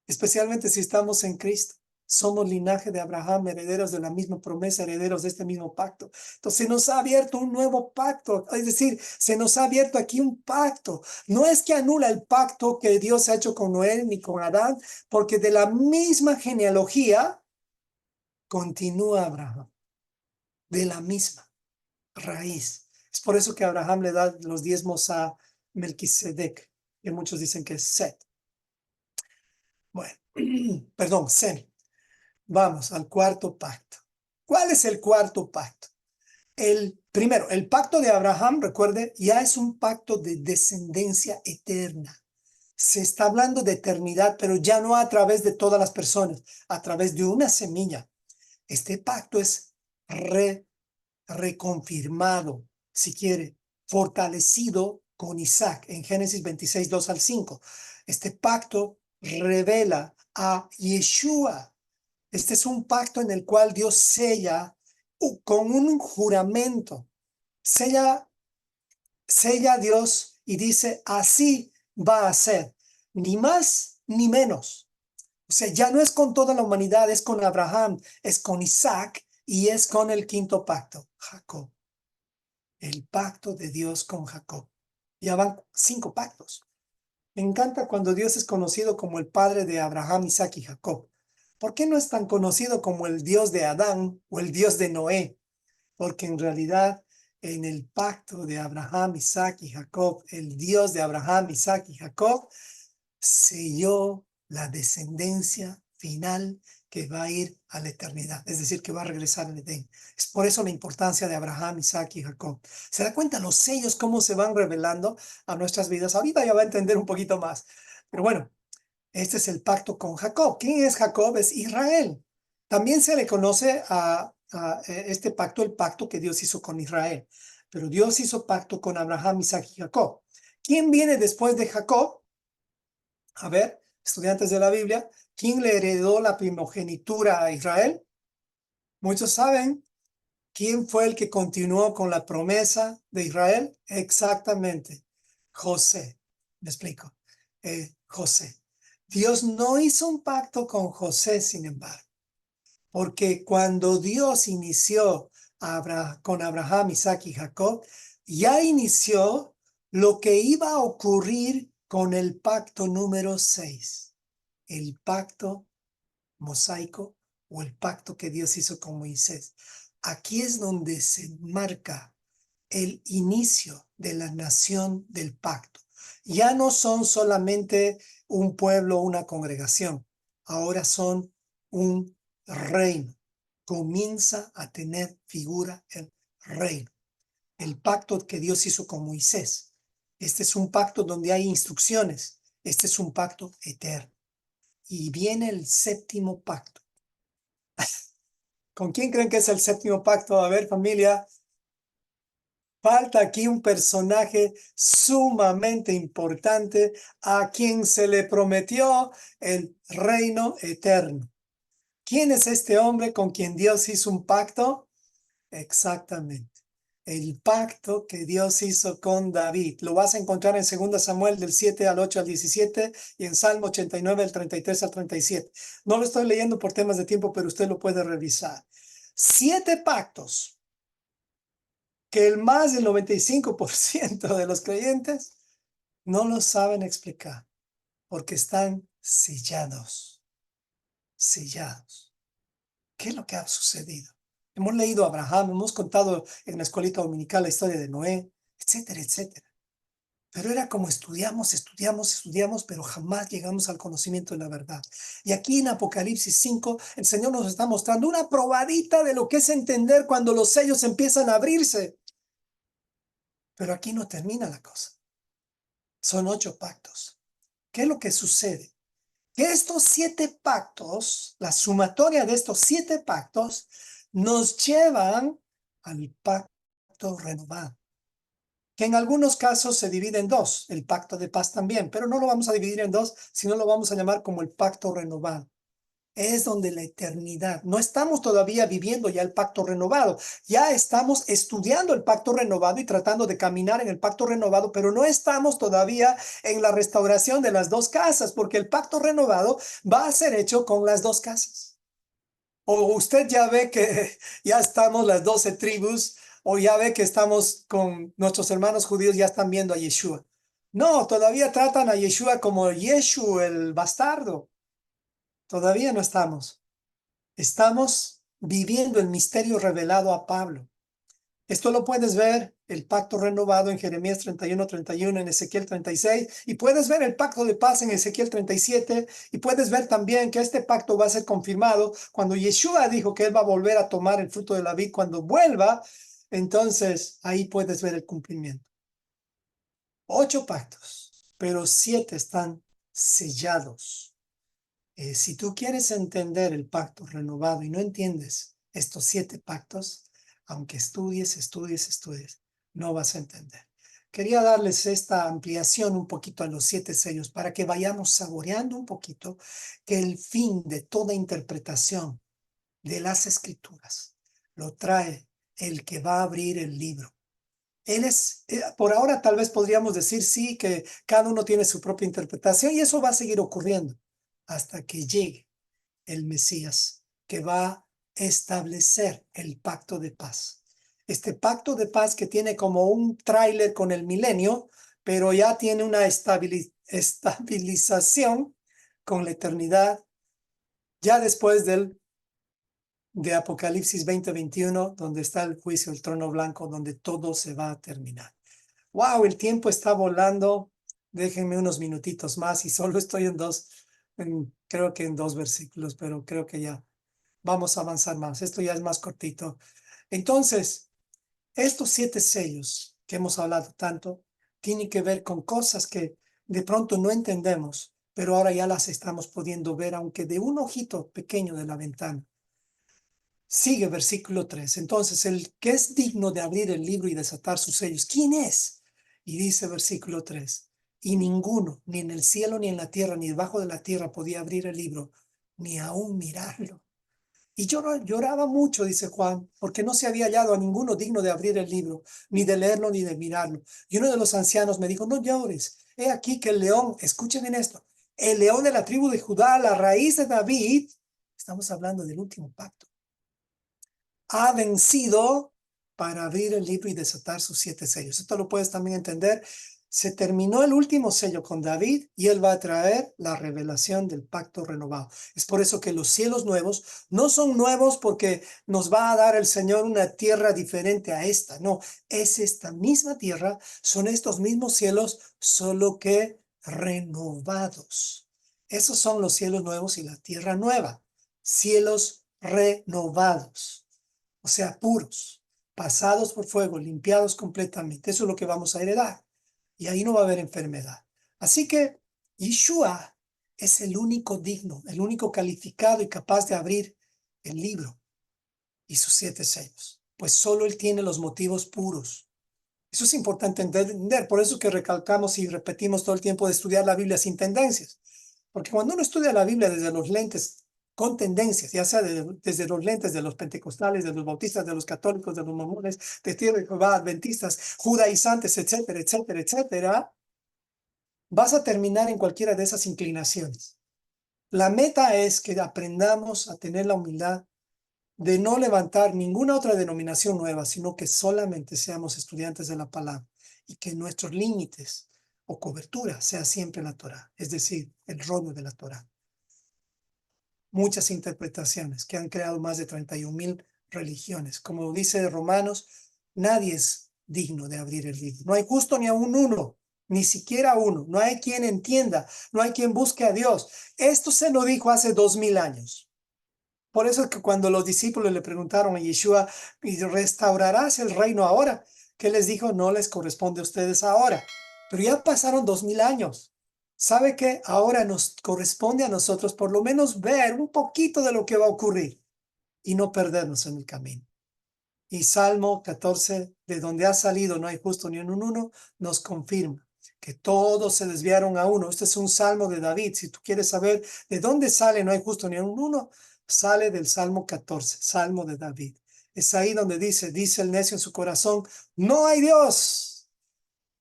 especialmente si estamos en Cristo. Somos linaje de Abraham, herederos de la misma promesa, herederos de este mismo pacto. Entonces se nos ha abierto un nuevo pacto, es decir, se nos ha abierto aquí un pacto. No es que anula el pacto que Dios ha hecho con Noé ni con Adán, porque de la misma genealogía continúa Abraham, de la misma raíz. Es por eso que Abraham le da los diezmos a Melquisedec, que muchos dicen que es Set. Bueno, perdón, Sem. Vamos al cuarto pacto. ¿Cuál es el cuarto pacto? Primero, el pacto de Abraham, recuerde, ya es un pacto de descendencia eterna. Se está hablando de eternidad, pero ya no a través de todas las personas, a través de una semilla. Este pacto es reconfirmado, si quiere, fortalecido con Isaac en Génesis 26, 2 al 5. Este pacto revela a Yeshua. Este es un pacto en el cual Dios sella con un juramento. Sella a Dios y dice, así va a ser, ni más ni menos. O sea, ya no es con toda la humanidad, es con Abraham, es con Isaac y es con el quinto pacto, Jacob. El pacto de Dios con Jacob. Ya van 5 pactos. Me encanta cuando Dios es conocido como el padre de Abraham, Isaac y Jacob. ¿Por qué no es tan conocido como el Dios de Adán o el Dios de Noé? Porque en realidad en el pacto de Abraham, Isaac y Jacob, el Dios de Abraham, Isaac y Jacob selló la descendencia final que va a ir a la eternidad, es decir, que va a regresar al Edén. Es por eso la importancia de Abraham, Isaac y Jacob. ¿Se da cuenta los sellos cómo se van revelando a nuestras vidas? Ahorita ya va a entender un poquito más. Pero bueno, este es el pacto con Jacob. ¿Quién es Jacob? Es Israel. También se le conoce a este pacto, el pacto que Dios hizo con Israel. Pero Dios hizo pacto con Abraham, Isaac y Jacob. ¿Quién viene después de Jacob? A ver, estudiantes de la Biblia, ¿quién le heredó la primogenitura a Israel? Muchos saben. ¿Quién fue el que continuó con la promesa de Israel? Exactamente, José. Me explico. José. Dios no hizo un pacto con José, sin embargo, porque cuando Dios inició con Abraham, Isaac y Jacob, ya inició lo que iba a ocurrir con el pacto número 6, el pacto mosaico o el pacto que Dios hizo con Moisés. Aquí es donde se marca el inicio de la nación del pacto. Ya no son solamente un pueblo, una congregación, ahora son un reino. Comienza a tener figura el reino. El pacto que Dios hizo con Moisés. Este es un pacto donde hay instrucciones. Este es un pacto eterno. Y viene el séptimo pacto. ¿Con quién creen que es el séptimo pacto? A ver, familia. Falta aquí un personaje sumamente importante a quien se le prometió el reino eterno. ¿Quién es este hombre con quien Dios hizo un pacto? Exactamente. El pacto que Dios hizo con David. Lo vas a encontrar en 2 Samuel del 7 al 8 al 17 y en Salmo 89 del 33 al 37. No lo estoy leyendo por temas de tiempo, pero usted lo puede revisar. 7 pactos que el más del 95% de los creyentes no lo saben explicar porque están sellados, sellados. ¿Qué es lo que ha sucedido? Hemos leído a Abraham, hemos contado en la escuelita dominical la historia de Noé, etcétera, etcétera. Pero era como estudiamos, pero jamás llegamos al conocimiento de la verdad. Y aquí en Apocalipsis 5, el Señor nos está mostrando una probadita de lo que es entender cuando los sellos empiezan a abrirse. Pero aquí no termina la cosa. Son 8 pactos. ¿Qué es lo que sucede? que estos 7 pactos, la sumatoria de estos 7 pactos, nos llevan al pacto renovado, que en algunos casos se divide en 2, el pacto de paz también, pero no lo vamos a dividir en 2, sino lo vamos a llamar como el pacto renovado. Es donde la eternidad, no estamos todavía viviendo ya el pacto renovado, ya estamos estudiando el pacto renovado y tratando de caminar en el pacto renovado, pero no estamos todavía en la restauración de las 2 casas, porque el pacto renovado va a ser hecho con las 2 casas. O usted ya ve que ya estamos las 12 tribus, o ya ve que estamos con nuestros hermanos judíos, ya están viendo a Yeshua. No, todavía tratan a Yeshua como Yeshu, el bastardo. Todavía no estamos. Estamos viviendo el misterio revelado a Pablo. Esto lo puedes ver, el pacto renovado en Jeremías 31, en Ezequiel 36, y puedes ver el pacto de paz en Ezequiel 37, y puedes ver también que este pacto va a ser confirmado cuando Yeshua dijo que él va a volver a tomar el fruto de la vid cuando vuelva. Entonces ahí puedes ver el cumplimiento. 8 pactos, pero 7 están sellados. Si tú quieres entender el pacto renovado y no entiendes estos 7 pactos, aunque estudies, no vas a entender. Quería darles esta ampliación un poquito a los 7 sellos para que vayamos saboreando un poquito que el fin de toda interpretación de las escrituras lo trae el que va a abrir el libro. Él es, por ahora tal vez podríamos decir sí, que cada uno tiene su propia interpretación y eso va a seguir ocurriendo hasta que llegue el Mesías, que va a establecer el pacto de paz. Este pacto de paz que tiene como un tráiler con el milenio, pero ya tiene una estabilización con la eternidad, ya después de Apocalipsis 20:21, donde está el juicio, el trono blanco, donde todo se va a terminar. Wow, el tiempo está volando. Déjenme unos minutitos más y solo estoy creo que en 2 versículos, pero creo que ya vamos a avanzar más. Esto ya es más cortito. Entonces, estos 7 sellos que hemos hablado tanto tienen que ver con cosas que de pronto no entendemos, pero ahora ya las estamos pudiendo ver, aunque de un ojito pequeño de la ventana. Sigue versículo 3. Entonces, el que es digno de abrir el libro y desatar sus sellos, ¿quién es? Y dice versículo 3, y ninguno, ni en el cielo, ni en la tierra, ni debajo de la tierra podía abrir el libro, ni aún mirarlo. Y yo lloraba mucho, dice Juan, porque no se había hallado a ninguno digno de abrir el libro, ni de leerlo, ni de mirarlo. Y uno de los ancianos me dijo, no llores, he aquí que el león, escuchen bien esto, el león de la tribu de Judá, la raíz de David, estamos hablando del último pacto, ha vencido para abrir el libro y desatar sus 7 sellos. Esto lo puedes también entender. Se terminó el último sello con David y él va a traer la revelación del pacto renovado. Es por eso que los cielos nuevos no son nuevos porque nos va a dar el Señor una tierra diferente a esta. No, es esta misma tierra, son estos mismos cielos, solo que renovados. Esos son los cielos nuevos y la tierra nueva. Cielos renovados, o sea, puros, pasados por fuego, limpiados completamente. Eso es lo que vamos a heredar. Y ahí no va a haber enfermedad. Así que Yeshua es el único digno, el único calificado y capaz de abrir el libro y sus 7 sellos. Pues solo él tiene los motivos puros. Eso es importante entender. Por eso que recalcamos y repetimos todo el tiempo de estudiar la Biblia sin tendencias. Porque cuando uno estudia la Biblia desde los lentes con tendencias, ya sea desde los lentes de los pentecostales, de los bautistas, de los católicos, de los mormones, testigos de Jehová, adventistas, judaizantes, etcétera, etcétera, etcétera, vas a terminar en cualquiera de esas inclinaciones. La meta es que aprendamos a tener la humildad de no levantar ninguna otra denominación nueva, sino que solamente seamos estudiantes de la palabra y que nuestros límites o cobertura sea siempre la Torá, es decir, el rollo de la Torá. Muchas interpretaciones que han creado más de 31,000 religiones. Como dice Romanos, nadie es digno de abrir el libro. No hay justo ni aún uno, ni siquiera uno. No hay quien entienda, no hay quien busque a Dios. Esto se lo dijo hace 2000 años. Por eso es que cuando los discípulos le preguntaron a Yeshua, ¿y restaurarás el reino ahora? ¿Qué les dijo? No les corresponde a ustedes ahora. Pero ya pasaron 2000 años. ¿Sabe qué? Ahora nos corresponde a nosotros por lo menos ver un poquito de lo que va a ocurrir y no perdernos en el camino. Y Salmo 14, de donde ha salido no hay justo ni en un uno, nos confirma que todos se desviaron a uno. Este es un salmo de David. Si tú quieres saber de dónde sale no hay justo ni en un uno, sale del Salmo 14, Salmo de David. Es ahí donde dice el necio en su corazón, no hay Dios.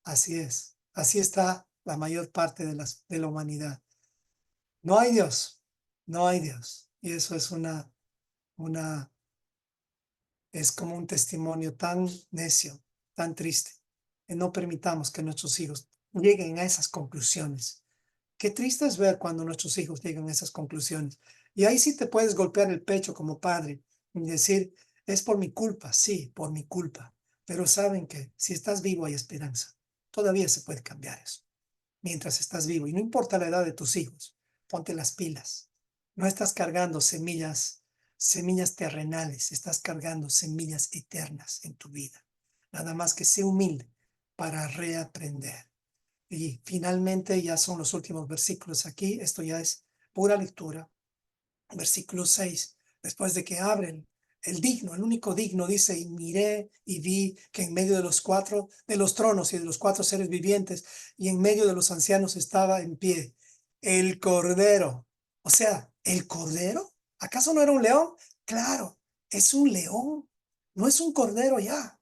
Así es, así está la mayor parte de la humanidad. No hay Dios, no hay Dios. Y eso es es como un testimonio tan necio, tan triste. Que no permitamos que nuestros hijos lleguen a esas conclusiones. Qué triste es ver cuando nuestros hijos llegan a esas conclusiones. Y ahí sí te puedes golpear el pecho como padre y decir, es por mi culpa, sí, por mi culpa. Pero saben que si estás vivo hay esperanza. Todavía se puede cambiar eso mientras estás vivo. Y no importa la edad de tus hijos, ponte las pilas. No estás cargando semillas terrenales, estás cargando semillas eternas en tu vida. Nada más que sé humilde para reaprender. Y finalmente ya son los últimos versículos aquí. Esto ya es pura lectura. Versículo 6. Después de que abren el digno, el único digno, dice, y miré y vi que en medio de los tronos y de los cuatro seres vivientes y en medio de los ancianos estaba en pie el cordero. O sea, ¿el cordero? ¿Acaso no era un león? Claro, es un león, no es un cordero ya,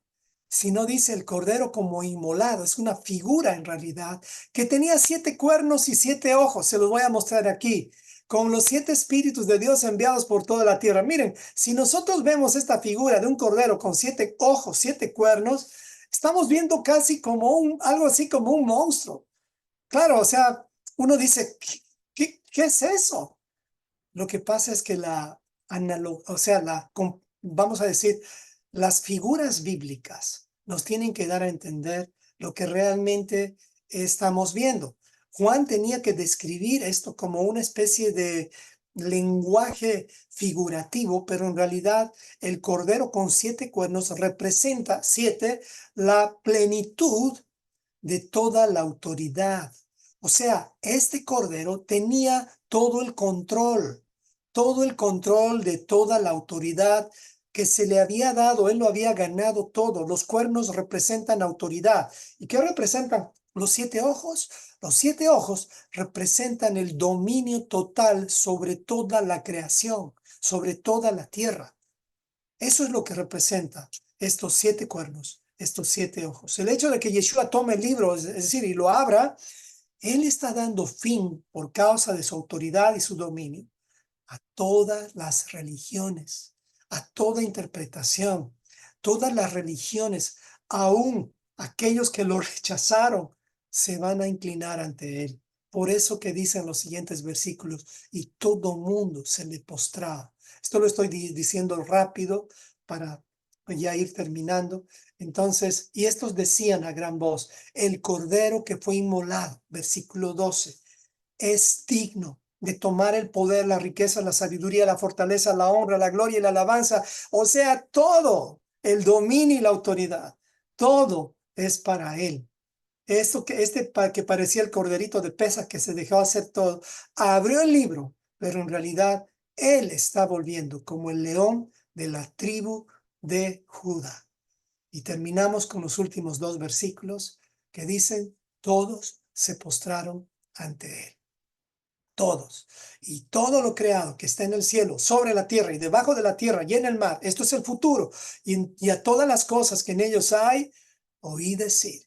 sino dice el cordero como inmolado, es una figura en realidad, que tenía 7 cuernos y 7 ojos, se los voy a mostrar aquí con los 7 espíritus de Dios enviados por toda la tierra. Miren, si nosotros vemos esta figura de un cordero con 7 ojos, 7 cuernos, estamos viendo casi como algo así como un monstruo. Claro, o sea, uno dice, ¿qué es eso? Lo que pasa es que vamos a decir, las figuras bíblicas nos tienen que dar a entender lo que realmente estamos viendo. Juan tenía que describir esto como una especie de lenguaje figurativo, pero en realidad el cordero con 7 cuernos representa 7, la plenitud de toda la autoridad. O sea, este cordero tenía todo el control de toda la autoridad que se le había dado. Él lo había ganado todo. Los cuernos representan autoridad. ¿Y qué representan? Los 7 ojos. Los 7 ojos representan el dominio total sobre toda la creación, sobre toda la tierra. Eso es lo que representa estos 7 cuernos, estos 7 ojos. El hecho de que Yeshua tome el libro, es decir, y lo abra, él está dando fin por causa de su autoridad y su dominio a todas las religiones, a toda interpretación, todas las religiones, aún aquellos que lo rechazaron, se van a inclinar ante él. Por eso que dicen los siguientes versículos, y todo mundo se le postraba. Esto lo estoy diciendo rápido para ya ir terminando. Entonces, y estos decían a gran voz, el cordero que fue inmolado, versículo 12, es digno de tomar el poder, la riqueza, la sabiduría, la fortaleza, la honra, la gloria y la alabanza. O sea, todo, el dominio y la autoridad, todo es para él. Esto que parecía el corderito de Pesaj que se dejó hacer todo, abrió el libro, pero en realidad él está volviendo como el león de la tribu de Judá. Y terminamos con los últimos 2 versículos que dicen, todos se postraron ante él. Todos. Y todo lo creado que está en el cielo, sobre la tierra y debajo de la tierra y en el mar, esto es el futuro, y a todas las cosas que en ellos hay, oí decir,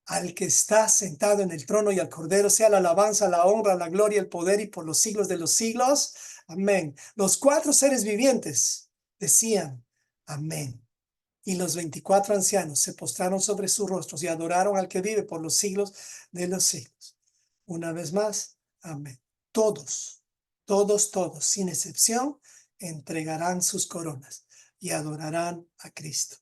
al que está sentado en el trono y al cordero sea la alabanza, la honra, la gloria, el poder y por los siglos de los siglos. Amén. Los 4 seres vivientes decían, amén. Y los 24 ancianos se postraron sobre sus rostros y adoraron al que vive por los siglos de los siglos. Una vez más, amén. Todos, todos, sin excepción, entregarán sus coronas y adorarán a Cristo.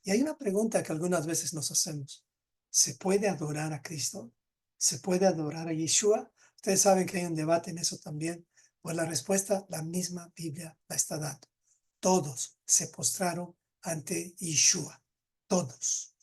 Y hay una pregunta que algunas veces nos hacemos. ¿Se puede adorar a Cristo? ¿Se puede adorar a Yeshua? Ustedes saben que hay un debate en eso también. Pues la respuesta, la misma Biblia la está dando. Todos se postraron ante Yeshua. Todos.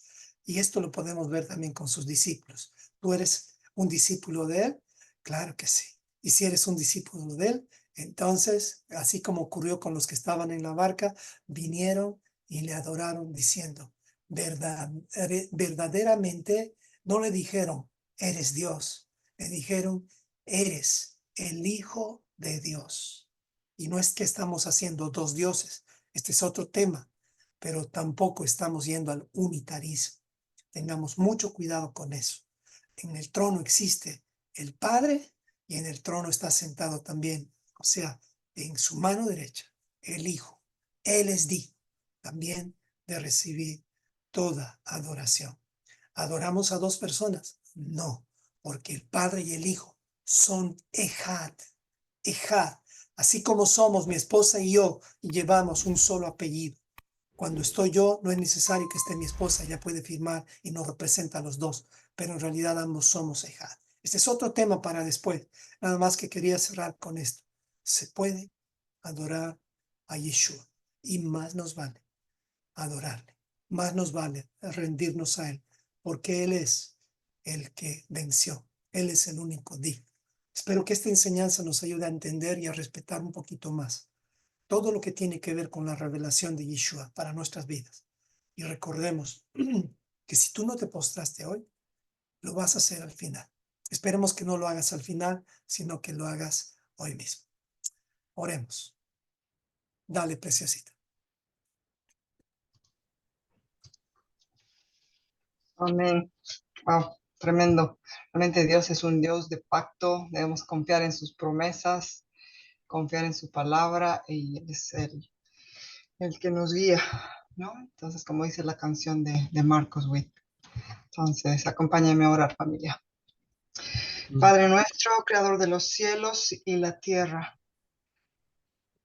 Y esto lo podemos ver también con sus discípulos. Tú eres un discípulo de él. Claro que sí. Y si eres un discípulo de él, entonces, así como ocurrió con los que estaban en la barca, vinieron y le adoraron diciendo, verdaderamente no le dijeron, eres Dios, le dijeron, eres el Hijo de Dios. Y no es que estamos haciendo dos dioses, este es otro tema, pero tampoco estamos yendo al unitarismo. Tengamos mucho cuidado con eso. En el trono existe el Padre y en el trono está sentado también, o sea, en su mano derecha, el Hijo. Él es digno también de recibir toda adoración. ¿Adoramos a dos personas? No, porque el Padre y el Hijo son Ejad, Ejad. Así como somos mi esposa y yo y llevamos un solo apellido. Cuando estoy yo, no es necesario que esté mi esposa, ella puede firmar y nos representa a los dos, pero en realidad ambos somos Ejad. Este es otro tema para después, nada más que quería cerrar con esto. Se puede adorar a Yeshua y más nos vale adorarle, más nos vale rendirnos a Él, porque Él es el que venció, Él es el único digno. Espero que esta enseñanza nos ayude a entender y a respetar un poquito más todo lo que tiene que ver con la revelación de Yeshua para nuestras vidas. Y recordemos que si tú no te postraste hoy, lo vas a hacer al final. Esperemos que no lo hagas al final, sino que lo hagas hoy mismo. Oremos. Dale, preciosita. Amén. Wow, tremendo. Realmente Dios es un Dios de pacto. Debemos confiar en sus promesas, confiar en su palabra y Él es el que nos guía, ¿no? Entonces, como dice la canción de Marcos Witt. Entonces, acompáñenme a orar, familia. Padre nuestro, creador de los cielos y la tierra,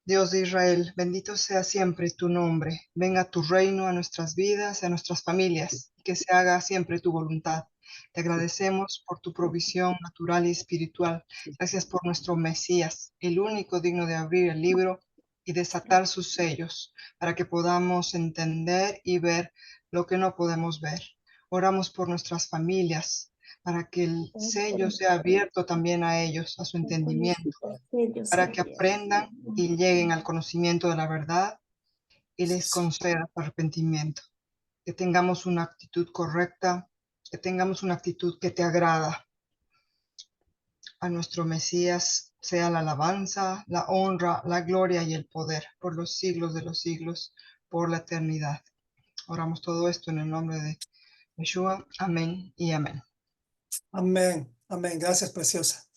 Dios de Israel, bendito sea siempre tu nombre. Venga tu reino a nuestras vidas, a nuestras familias, y que se haga siempre tu voluntad. Te agradecemos por tu provisión natural y espiritual. Gracias por nuestro Mesías, el único digno de abrir el libro y desatar sus sellos, para que podamos entender y ver lo que no podemos ver. Oramos por nuestras familias, para que el sello sea abierto también a ellos, a su entendimiento, para que aprendan y lleguen al conocimiento de la verdad y les conceda arrepentimiento. Que tengamos una actitud correcta, que tengamos una actitud que te agrada. A nuestro Mesías sea la alabanza, la honra, la gloria y el poder por los siglos de los siglos, por la eternidad. Oramos todo esto en el nombre de Yeshua. Amén y amén. Amén. Amén. Gracias, preciosa.